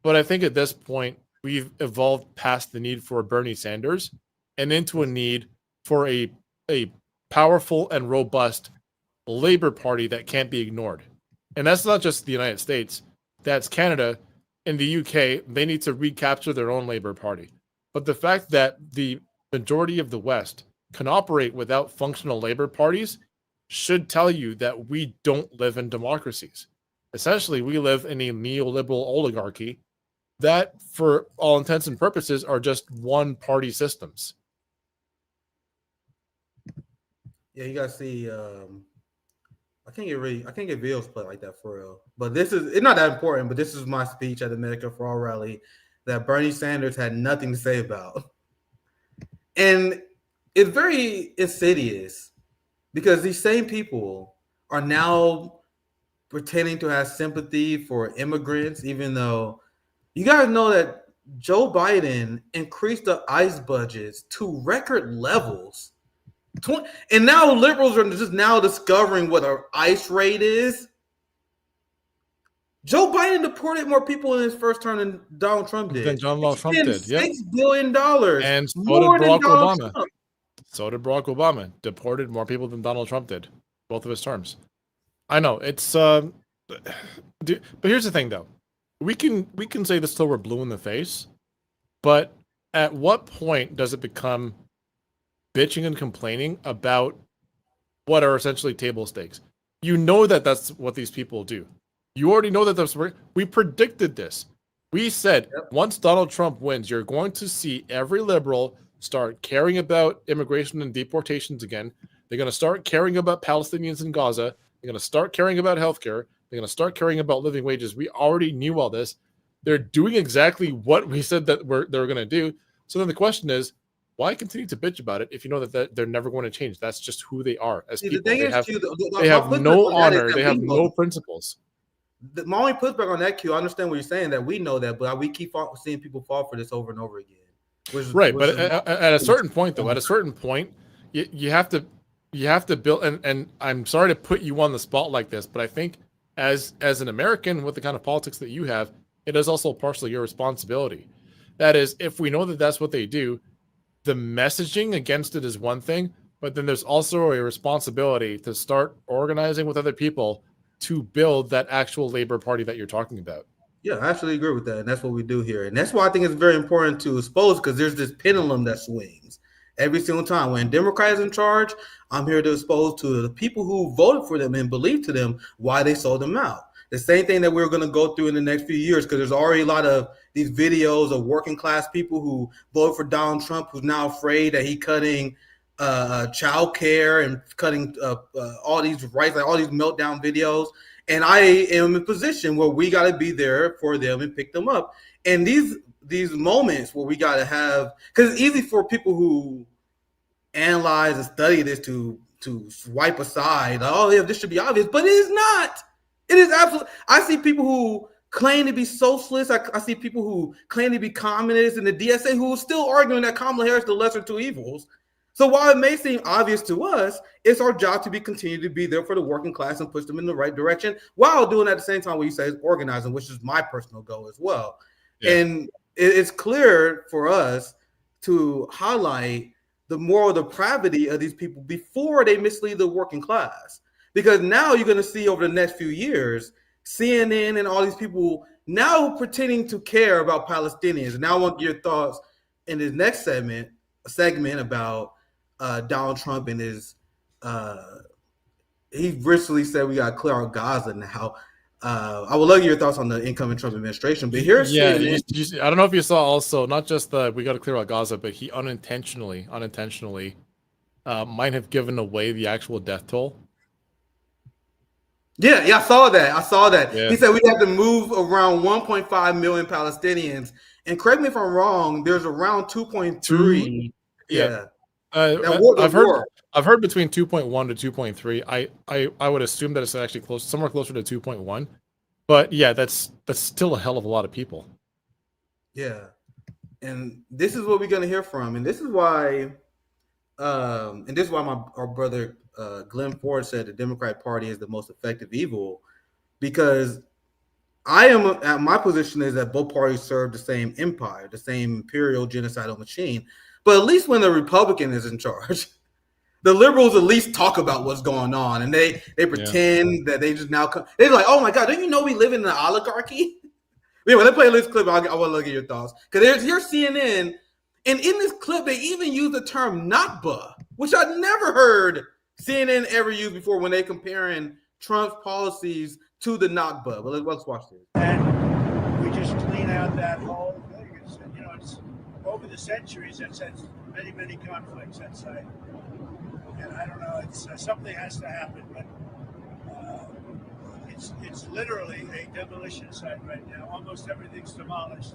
But I think at this point, we've evolved past the need for Bernie Sanders and into a need for a powerful and robust Labor Party that can't be ignored. And that's not just the United States. That's Canada. In the UK, they need to recapture their own Labor Party. But the fact that the majority of the West can operate without functional labor parties should tell you that we don't live in democracies. Essentially, we live in a neoliberal oligarchy that, for all intents and purposes, are just one-party systems. Yeah, you guys see. I can't get videos played like that for real. But it's not that important. But this is my speech at the Medicare for All rally that Bernie Sanders had nothing to say about, and it's very insidious because these same people are now pretending to have sympathy for immigrants, even though you guys know that Joe Biden increased the ICE budgets to record levels. And now liberals are just now discovering what our ICE rate is. Joe Biden deported more people in his first term than Donald Trump did. Than Donald Trump did, $6 billion. And so more did than Barack Donald Obama. Trump. So did Barack Obama. Deported more people than Donald Trump did. Both of his terms. I know it's but here's the thing though. We can say this till we're blue in the face, but at what point does it become bitching and complaining about what are essentially table stakes? You know that that's what these people do. You already know that we predicted this. We said once Donald Trump wins, you're going to see every liberal start caring about immigration and deportations again. They're going to start caring about Palestinians in Gaza. They're going to start caring about healthcare. They're going to start caring about living wages. We already knew all this. They're doing exactly what we said that they were going to do. So then the question is, why continue to bitch about it if you know that they're never going to change? That's just who they are as people. They have no honor. They have no principles. My only pushback on that, Q, I understand what you're saying, that we know that, but we keep seeing people fall for this over and over again. But at a certain point, though, you have to build. And I'm sorry to put you on the spot like this, but I think as an American with the kind of politics that you have, it is also partially your responsibility. That is, if we know that that's what they do, the messaging against it is one thing, but then there's also a responsibility to start organizing with other people to build that actual Labor Party that you're talking about. Yeah, I absolutely agree with that. And that's what we do here. And that's why I think it's very important to expose, because there's this pendulum that swings every single time. When Democrats in charge, I'm here to expose to the people who voted for them and believe to them why they sold them out. The same thing that we're going to go through in the next few years, because there's already a lot of these videos of working class people who voted for Donald Trump, who's now afraid that he's cutting child care and cutting all these rights, like all these meltdown videos. And I am in a position where we got to be there for them and pick them up. And these moments where we got to have, because it's easy for people who analyze and study this to swipe aside, like, oh yeah, this should be obvious, but it is not. It is absolutely. I see people who claim to be socialists. I see people who claim to be communists in the DSA who are still arguing that Kamala Harris is the lesser of two evils. So while it may seem obvious to us, it's our job to continue to be there for the working class and push them in the right direction, while doing at the same time what you say is organizing, which is my personal goal as well. Yeah. And it's clear for us to highlight the moral depravity of these people before they mislead the working class. Because now you're going to see over the next few years, CNN and all these people now pretending to care about Palestinians. And now I want your thoughts in this next segment about Donald Trump and his, he recently said we got to clear out Gaza now. I would love your thoughts on the incoming Trump administration. But here's CNN. I don't know if you saw also, not just the we got to clear out Gaza, but he unintentionally might have given away the actual death toll. Yeah, I saw that. Yeah. He said we have to move around 1.5 million Palestinians. And correct me if I'm wrong, there's around 2.3. Yeah. I've heard between 2.1 to 2.3. I would assume that it's actually somewhere closer to 2.1. But yeah, that's still a hell of a lot of people. Yeah. And this is what we're going to hear from. And this is why our brother Glenn Ford said the Democratic Party is the most effective evil, because my position is that both parties serve the same empire, the same imperial genocidal machine. But at least when the Republican is in charge, the liberals at least talk about what's going on, and they pretend that they just now come. They're like, oh my God, don't you know we live in an oligarchy? Anyway, let's play this clip. I want to look at your thoughts, because here's CNN, and in this clip they even use the term Nakba, which I've never heard CNN ever use before when they're comparing Trump's policies to the Nakba. But let's watch this. And we just clean out that whole thing. It's over the centuries, it's many, many conflicts that side. And I don't know, it's something has to happen, but it's literally a demolition site right now. Almost everything's demolished.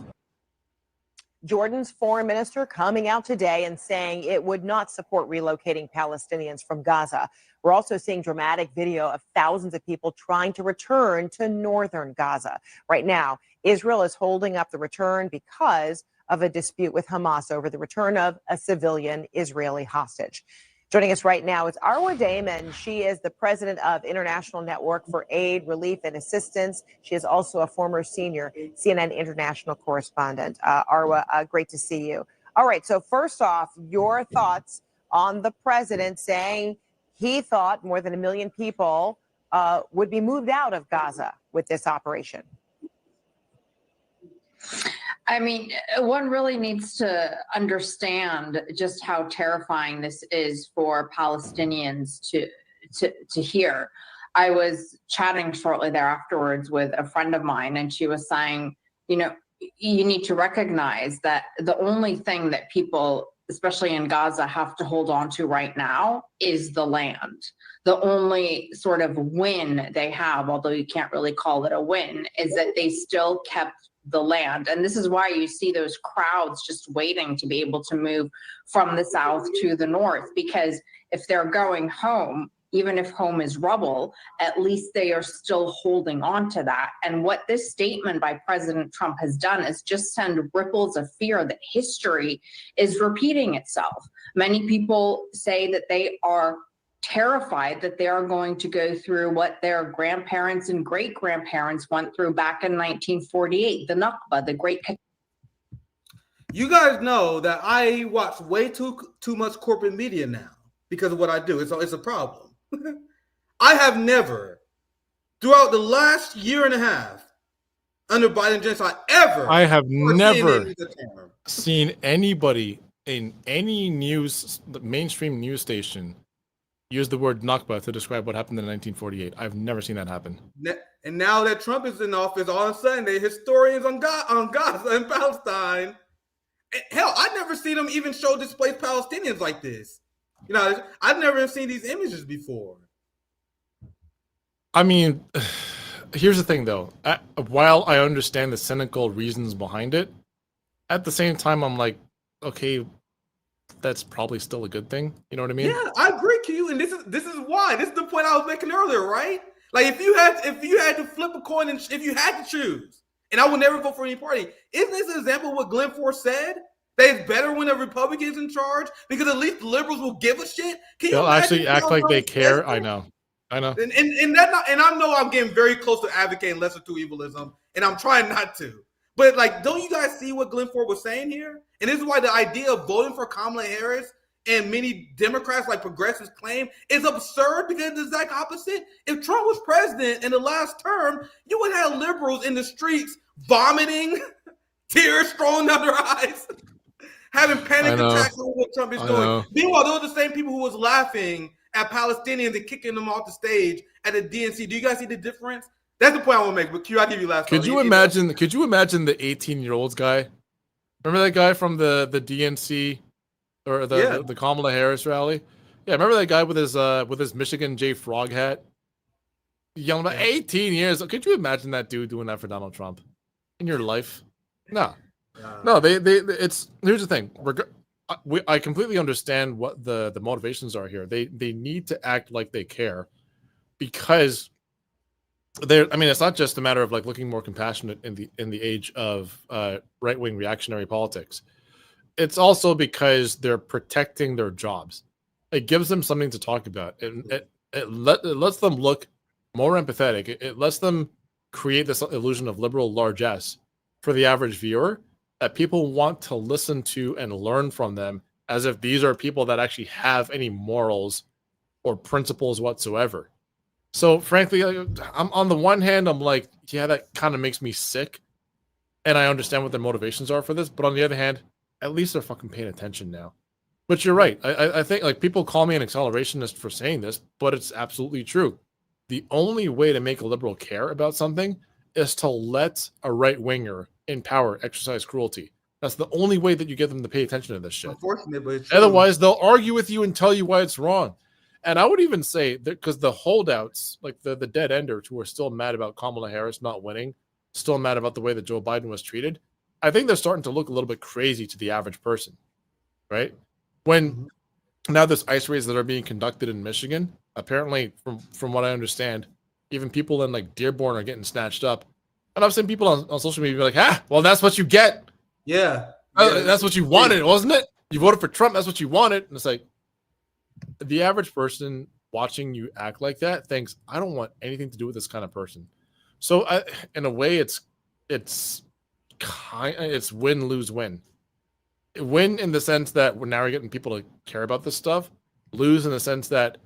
Jordan's foreign minister coming out today and saying it would not support relocating Palestinians from Gaza. We're also seeing dramatic video of thousands of people trying to return to northern Gaza. Right now, Israel is holding up the return because of a dispute with Hamas over the return of a civilian Israeli hostage. Joining us right now is Arwa Damon. She is the president of International Network for Aid, Relief, and Assistance. She is also a former senior CNN international correspondent. Arwa, great to see you. All right, so first off, your thoughts on the president saying he thought more than 1 million people would be moved out of Gaza with this operation. I mean, one really needs to understand just how terrifying this is for Palestinians to hear. I was chatting shortly there afterwards with a friend of mine, and she was saying, you need to recognize that the only thing that people, especially in Gaza, have to hold on to right now is the land. The only sort of win they have, although you can't really call it a win, is that they still kept the land. And this is why you see those crowds just waiting to be able to move from the south to the north, because if they're going home, even if home is rubble, at least they are still holding on to that. And what this statement by President Trump has done is just send ripples of fear that history is repeating itself. Many people say that they are terrified that they are going to go through what their grandparents and great-grandparents went through back in 1948, the Nakba, the Great. You guys know that I watch way too much corporate media now because of what I do. It's a problem. I have never, throughout the last year and a half, under Biden genocide, I have never seen anybody in any mainstream news station use the word Nakba to describe what happened in 1948. I've never seen that happen. And now that Trump is in office, all of a sudden, the historians on Gaza and Palestine. Hell, I've never seen them even show displaced Palestinians like this. You know, I've never seen these images before. I mean, here's the thing, though. While I understand the cynical reasons behind it, at the same time, I'm like, okay, that's probably still a good thing. You know what I mean? Yeah, I agree, Q. And this is why. This is the point I was making earlier, right? Like, if you had to flip a coin and if you had to choose, and I would never vote for any party, isn't this an example of what Glenn Ford said? That it's better when a Republican's in charge because at least the liberals will give a shit. They'll actually act like they care. I know. And I know I'm getting very close to advocating lesser two evilism, and I'm trying not to. But like, don't you guys see what Glenn Ford was saying here? And this is why the idea of voting for Kamala Harris and many Democrats, like progressives, claim is absurd because it's the exact opposite. If Trump was president in the last term, you would have liberals in the streets vomiting, tears strolling down their eyes, having panic attacks over what Trump is doing. Meanwhile, those are the same people who was laughing at Palestinians and kicking them off the stage at the DNC. Do you guys see the difference? That's the point I want to make. But Q, I'll give you last. Could you imagine the 18-year-olds guy? Remember that guy from the DNC or the Kamala Harris rally? Yeah, remember that guy with his Michigan J Frog hat, yelling about 18 years. Could you imagine that dude doing that for Donald Trump in your life? No. It's here's the thing. I completely understand what the motivations are here. They need to act like they care because it's not just a matter of like looking more compassionate in the age of right-wing reactionary politics. It's also because they're protecting their jobs. It gives them something to talk about. It lets them look more empathetic. It lets them create this illusion of liberal largesse for the average viewer that people want to listen to and learn from them as if these are people that actually have any morals or principles whatsoever. So frankly, I'm on the one hand, I'm like, yeah, that kind of makes me sick. And I understand what their motivations are for this. But on the other hand, at least they're fucking paying attention now. But you're right. I think like people call me an accelerationist for saying this, but it's absolutely true. The only way to make a liberal care about something is to let a right-winger in power exercise cruelty. That's the only way that you get them to pay attention to this shit. Unfortunately, but it's true. Otherwise, they'll argue with you and tell you why it's wrong. And I would even say that because the holdouts, like the dead enders who are still mad about Kamala Harris not winning, still mad about the way that Joe Biden was treated, I think they're starting to look a little bit crazy to the average person, right? When now there's ice raids that are being conducted in Michigan, apparently from what I understand, even people in like Dearborn are getting snatched up. And I've seen people on social media be like, well, that's what you get. Yeah. That's what you wanted, wasn't it? You voted for Trump. That's what you wanted. And it's like, the average person watching you act like that thinks, I don't want anything to do with this kind of person. So in a way, it's win, lose, win. Win in the sense that we're now getting people to care about this stuff. Lose in the sense that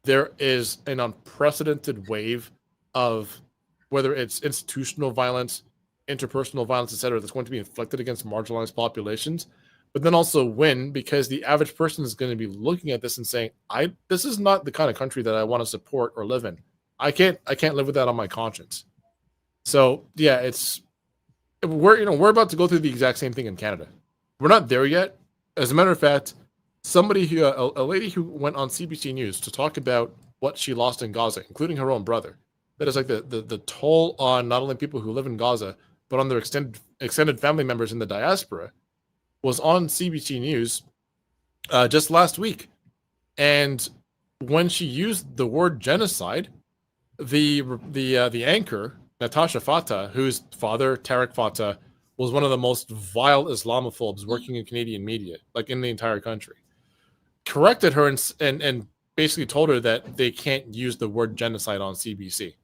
there is an unprecedented wave of whether it's institutional violence, interpersonal violence, etc., that's going to be inflicted against marginalized populations. But then also win because the average person is going to be looking at this and saying, this is not the kind of country that I want to support or live in. I can't live with that on my conscience. So yeah, we're about to go through the exact same thing in Canada. We're not there yet. As a matter of fact, somebody who a lady who went on CBC News to talk about what she lost in Gaza, including her own brother, that is like the toll on not only people who live in Gaza, but on their extended family members in the diaspora, was on CBC News just last week. And when she used the word genocide, the anchor, Natasha Fatah, whose father, Tariq Fatah, was one of the most vile Islamophobes working in Canadian media, like in the entire country, corrected her and basically told her that they can't use the word genocide on CBC.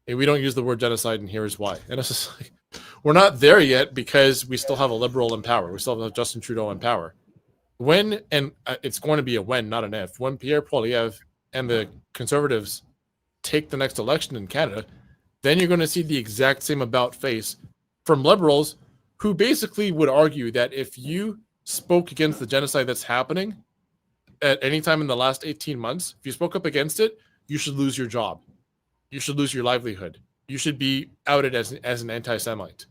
And we don't use the word genocide, and here's why. And it's just like, we're not there yet because we still have a liberal in power. We still have Justin Trudeau in power. When, and it's going to be a when, not an if, when Pierre Poilievre and the Conservatives take the next election in Canada, then you're going to see the exact same about face from liberals who basically would argue that if you spoke against the genocide that's happening, at any time in the last 18 months, if you spoke up against it, you should lose your job. You should lose your livelihood. You should be outed as an anti-Semite.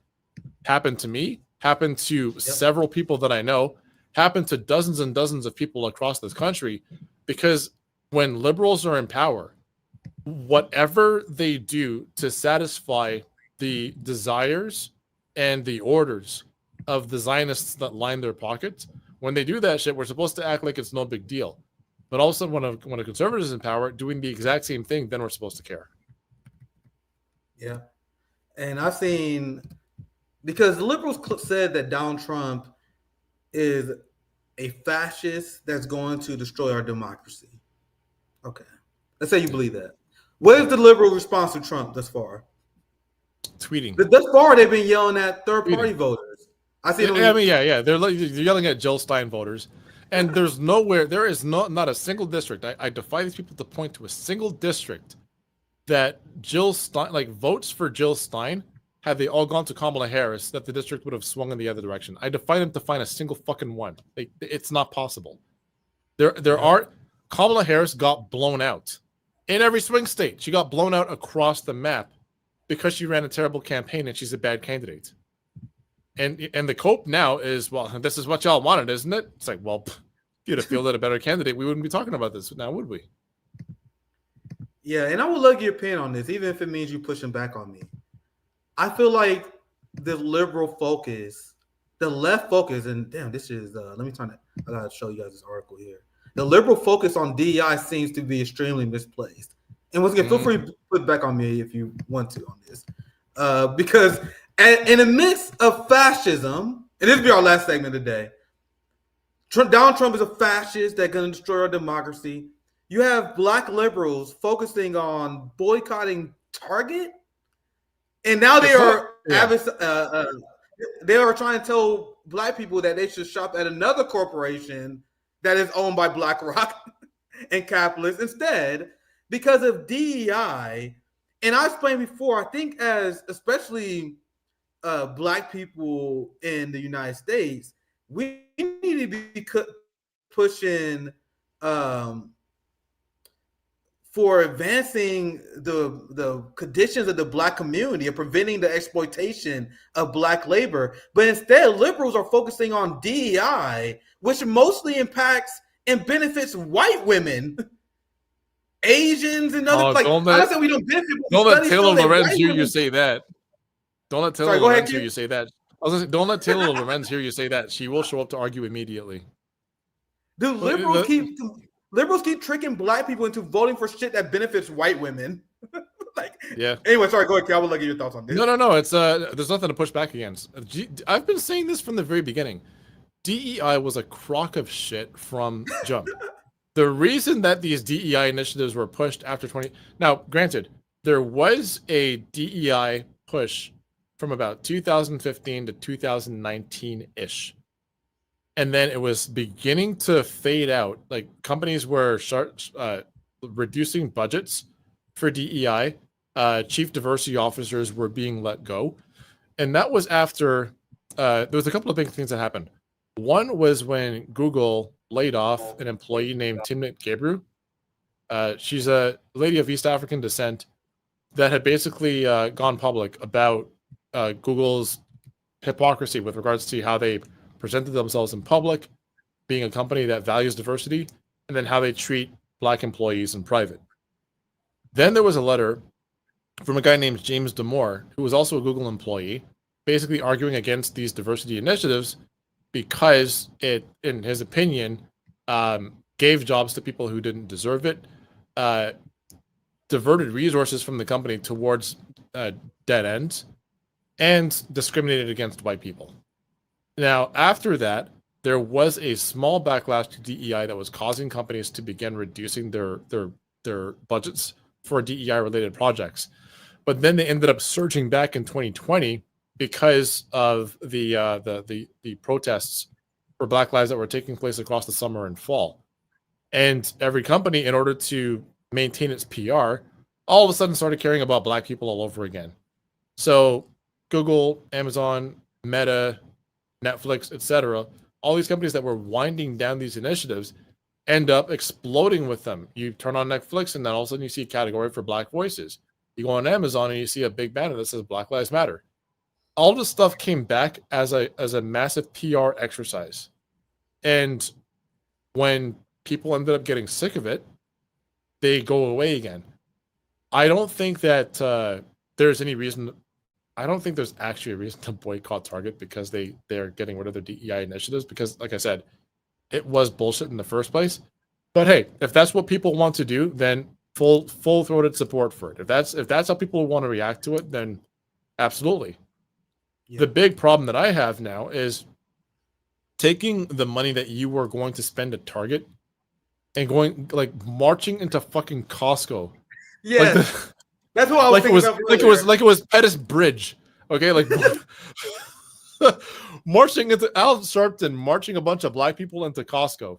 Happened to me, happened to several people that I know, happened to dozens and dozens of people across this country, because when liberals are in power, whatever they do to satisfy the desires and the orders of the Zionists that line their pockets, when they do that shit, we're supposed to act like it's no big deal. But all of a sudden, when a conservative is in power doing the exact same thing, then we're supposed to care. Yeah. And I've seen, because the liberals said that Donald Trump is a fascist that's going to destroy our democracy. Okay. Let's say you believe that. What is the liberal response to Trump thus far? Tweeting. Thus far, they've been yelling at third-party voters. I see. They're yelling at Jill Stein voters, and there is not a single district. I defy these people to point to a single district that Jill Stein, like votes for Jill Stein, had they all gone to Kamala Harris, that the district would have swung in the other direction. I defy them to find a single fucking one. It's not possible. There are. Kamala Harris got blown out in every swing state. She got blown out across the map because she ran a terrible campaign and she's a bad candidate. And the cope now is, well, this is what y'all wanted, isn't it? It's like, well, if you'd have fielded a better candidate, we wouldn't be talking about this now, would we? Yeah, and I would love your opinion on this, even if it means you pushing back on me. I feel like the liberal focus, the left focus, and damn, this is, let me turn it. I gotta show you guys this article here. The liberal focus on DEI seems to be extremely misplaced. And once again, feel free to put back on me if you want to on this. Because in the midst of fascism, and this will be our last segment today, Donald Trump is a fascist that's going to destroy our democracy. You have black liberals focusing on boycotting Target, and now they are trying to tell black people that they should shop at another corporation that is owned by BlackRock and capitalists instead because of DEI. And I explained before, I think as especially black people in the United States, we need to be pushing for advancing the conditions of the black community and preventing the exploitation of black labor. But instead, liberals are focusing on DEI, which mostly impacts and benefits white women, Asians, and other. I'm not saying we don't benefit. Don't let Taylor Lorenz hear you say that. Don't let Taylor Lorenz hear you say that. I was gonna say, don't let Taylor Lorenz hear you say that. She will show up to argue immediately. Dude, liberals keep tricking black people into voting for shit that benefits white women. Anyway, sorry, go ahead, Kel. I would like to get your thoughts on this. No. It's there's nothing to push back against. I've been saying this from the very beginning. DEI was a crock of shit from jump. The reason that these DEI initiatives were pushed after 20... Now, granted, there was a DEI push from about 2015 to 2019-ish. And then it was beginning to fade out. Like, companies were reducing budgets for DEI. Chief diversity officers were being let go. And that was after... there was a couple of big things that happened. One was when Google laid off an employee named Timnit Gebru. She's a lady of East African descent that had basically gone public about Google's hypocrisy with regards to how they presented themselves in public, being a company that values diversity, and then how they treat black employees in private. Then there was a letter from a guy named James Damore, who was also a Google employee, basically arguing against these diversity initiatives because it, in his opinion, gave jobs to people who didn't deserve it, diverted resources from the company towards dead ends, and discriminated against white people. Now, after that, there was a small backlash to DEI that was causing companies to begin reducing their budgets for DEI-related projects. But then they ended up surging back in 2020 because of the protests for Black Lives that were taking place across the summer and fall. And every company, in order to maintain its PR, all of a sudden started caring about black people all over again. So Google, Amazon, Meta, Netflix, etc., all these companies that were winding down these initiatives end up exploding with them. You turn on Netflix, and then all of a sudden you see a category for Black voices. You go on Amazon, and you see a big banner that says Black Lives Matter. All this stuff came back as a massive PR exercise. And when people ended up getting sick of it, they go away again. I don't think that there's any reason. I don't think there's actually a reason to boycott Target because they're getting rid of their DEI initiatives. Because, like I said, it was bullshit in the first place. But hey, if that's what people want to do, then full-throated support for it. If that's how people want to react to it, then absolutely. Yeah. The big problem that I have now is taking the money that you were going to spend at Target and going marching into fucking Costco. Yeah, that's what I was thinking of. Like it was Pettis Bridge. Okay, marching into Al Sharpton, marching a bunch of black people into Costco.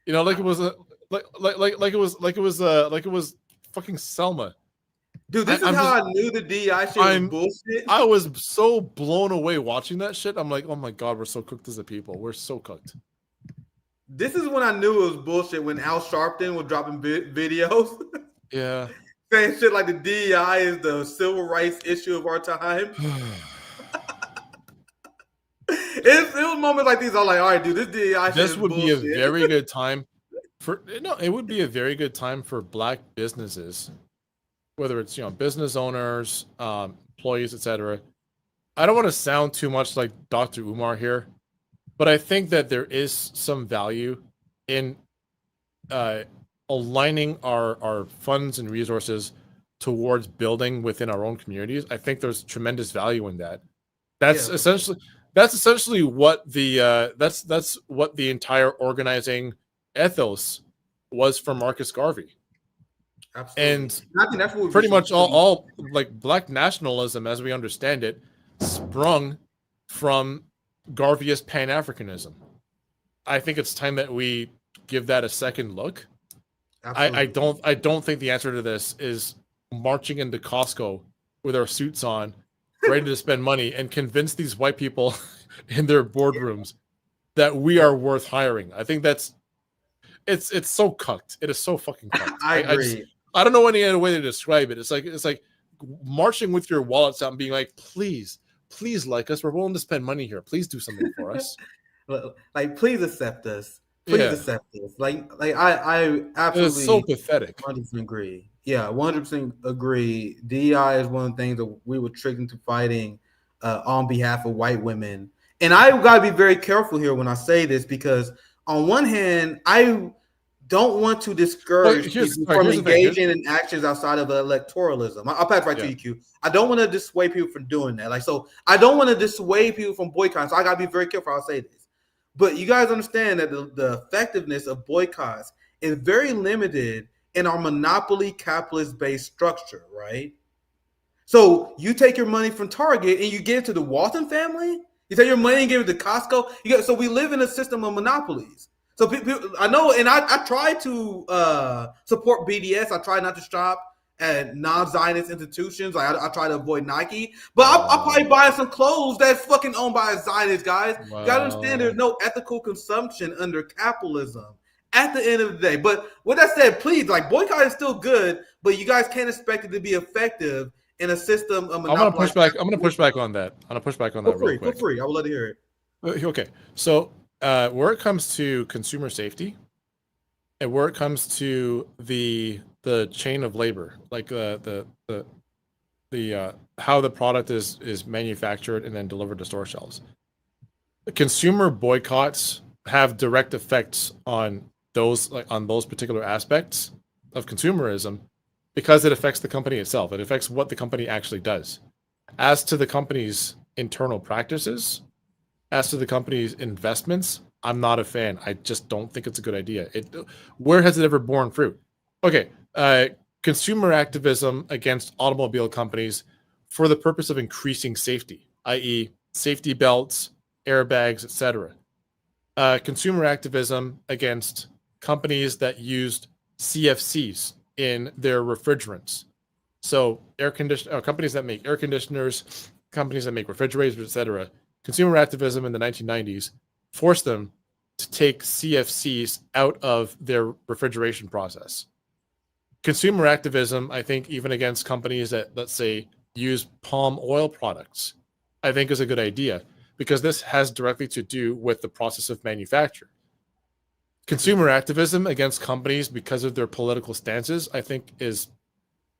You know, like it was fucking Selma. Dude, this is how I knew the DEI shit was bullshit. I was so blown away watching that shit. I'm like, oh my God, we're so cooked as a people. We're so cooked. This is when I knew it was bullshit, when Al Sharpton was dropping videos. Yeah. Saying shit like the DEI is the civil rights issue of our time. It was moments like these. I'm like, all right, dude, this DEI shit is would bullshit. be a very good time it would be a very good time for black businesses, whether it's business owners, employees, etc. I don't want to sound too much like Dr. Umar here, but I think that there is some value in aligning our funds and resources towards building within our own communities. I think there's tremendous value in that. That's essentially what the that's what the entire organizing ethos was for Marcus Garvey. Absolutely. And I think that's what pretty much all like black nationalism, as we understand it, sprung from Garveyist Pan-Africanism. I think it's time that we give that a second look. I don't think the answer to this is marching into Costco with our suits on, ready to spend money and convince these white people in their boardrooms that we are worth hiring. I think it's so cucked. It is so fucking cucked. I agree. I don't know any other way to describe it. It's like marching with your wallets out and being like, please like us. We're willing to spend money here. Please do something for us. Like, please accept us. Please accept us. Like I absolutely. It's so pathetic. 100% agree. Yeah, 100% agree. DEI is one of the things that we were tricked into fighting on behalf of white women. And I gotta be very careful here when I say this, because on one hand, I don't want to discourage people from engaging in actions outside of electoralism. I'll pass right to you, Q. I don't want to dissuade people from doing that. So I don't want to dissuade people from boycotting. So I gotta be very careful how I say this. But you guys understand that the effectiveness of boycotts is very limited in our monopoly capitalist-based structure, right? So you take your money from Target and you give it to the Walton family. You take your money and give it to Costco. So we live in a system of monopolies. So people, I know, and I try to support BDS. I try not to shop at non-Zionist institutions. Like I try to avoid Nike, but I'll probably buy some clothes that's fucking owned by a Zionist, guys. You gotta understand, there's no ethical consumption under capitalism at the end of the day. But with that said, please, like, boycott is still good, but you guys can't expect it to be effective in a system of monopoly. I'm gonna push back on that. real quick. Feel free. I would love to hear it. Okay, so where it comes to consumer safety, and where it comes to the chain of labor, like the how the product is manufactured and then delivered to store shelves, the consumer boycotts have direct effects on those particular aspects of consumerism, because it affects the company itself. It affects what the company actually does. As to the company's internal practices, as to the company's investments, I'm not a fan. I just don't think it's a good idea. Where has it ever borne fruit? Okay, consumer activism against automobile companies for the purpose of increasing safety, i.e. safety belts, airbags, etc. Consumer activism against companies that used CFCs in their refrigerants. So companies that make air conditioners, companies that make refrigerators, etc. Consumer activism in the 1990s forced them to take CFCs out of their refrigeration process. Consumer activism, I think, even against companies that, let's say, use palm oil products, I think is a good idea, because this has directly to do with the process of manufacture. Consumer activism against companies because of their political stances, I think it's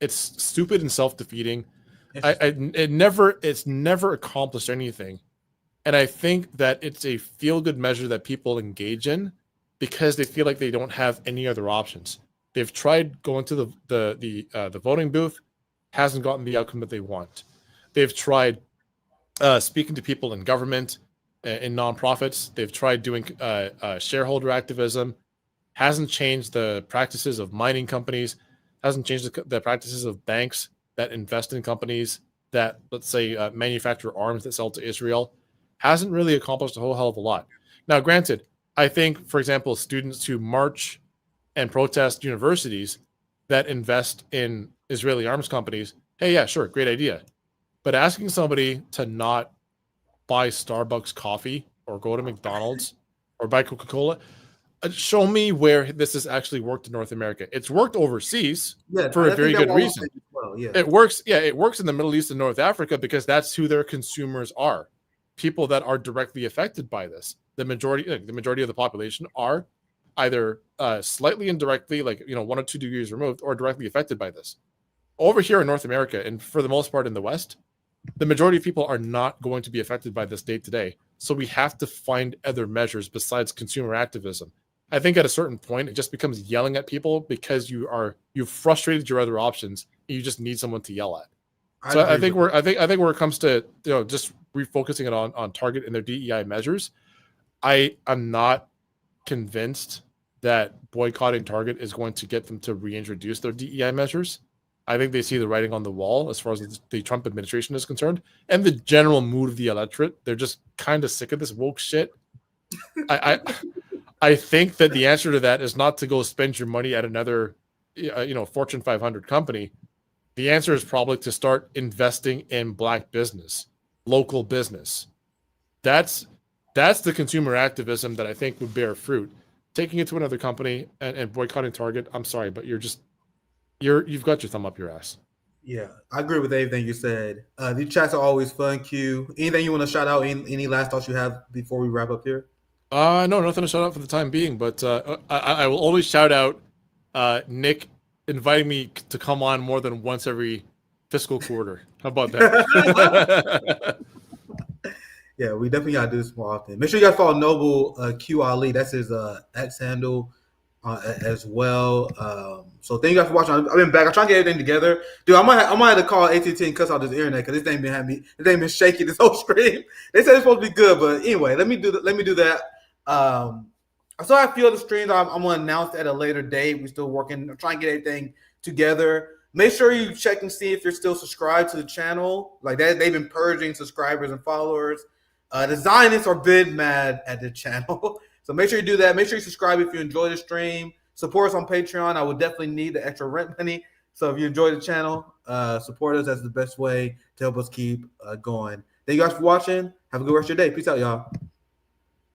stupid and self-defeating. It's never accomplished anything. And I think that it's a feel-good measure that people engage in because they feel like they don't have any other options. They've tried going to the voting booth, hasn't gotten the outcome that they want. They've tried speaking to people in government, in nonprofits. They've tried doing shareholder activism, hasn't changed the practices of mining companies, hasn't changed the practices of banks that invest in companies that, let's say, manufacture arms that sell to Israel. Hasn't really accomplished a whole hell of a lot. Now, granted, I think, for example, students who march and protest universities that invest in Israeli arms companies, hey, yeah, sure, great idea. But asking somebody to not buy Starbucks coffee or go to McDonald's or buy Coca-Cola, show me where this has actually worked in North America. It's worked overseas for a very good reason. Well, yeah. It works in the Middle East and North Africa because that's who their consumers are. People that are directly affected by this. The majority of the population are either slightly indirectly, like 1 or 2 degrees removed, or directly affected by this. Over here in North America, and for the most part in the West, the majority of people are not going to be affected by this day to day. So we have to find other measures besides consumer activism. I think at a certain point, it just becomes yelling at people because you've frustrated your other options and you just need someone to yell at. So I think where it comes to just refocusing it on Target and their DEI measures, I'm not convinced that boycotting Target is going to get them to reintroduce their DEI measures. I think they see the writing on the wall as far as the Trump administration is concerned, and the general mood of the electorate. They're just kind of sick of this woke shit. I think that the answer to that is not to go spend your money at another, Fortune 500 company. The answer is probably to start investing in Black business, local business. That's the consumer activism that I think would bear fruit. Taking it to another company and boycotting Target, I'm sorry, but you've got your thumb up your ass. Yeah, I agree with everything you said. These chats are always fun, Q. Anything you want to shout out? Any last thoughts you have before we wrap up here? No, nothing to shout out for the time being, but I will always shout out Nick inviting me to come on more than once every fiscal quarter. How about that? Yeah, we definitely got to do this more often. Make sure you guys follow Noble Q Ali. That's his X handle as well. So thank you guys for watching. I've been back. I'm trying to get everything together. Dude, I might have to call AT&T and cuss out this internet because this thing been shaking this whole screen. They said it's supposed to be good, but anyway, let me do that. So I feel the streams. I'm going to announce at a later date. We're still working. I'm trying to get everything together. Make sure you check and see if you're still subscribed to the channel. Like that, they've been purging subscribers and followers. The Zionists are big mad at the channel. So make sure you do that. Make sure you subscribe if you enjoy the stream. Support us on Patreon. I would definitely need the extra rent money. So if you enjoy the channel, support us. That's the best way to help us keep going. Thank you guys for watching. Have a good rest of your day. Peace out, y'all.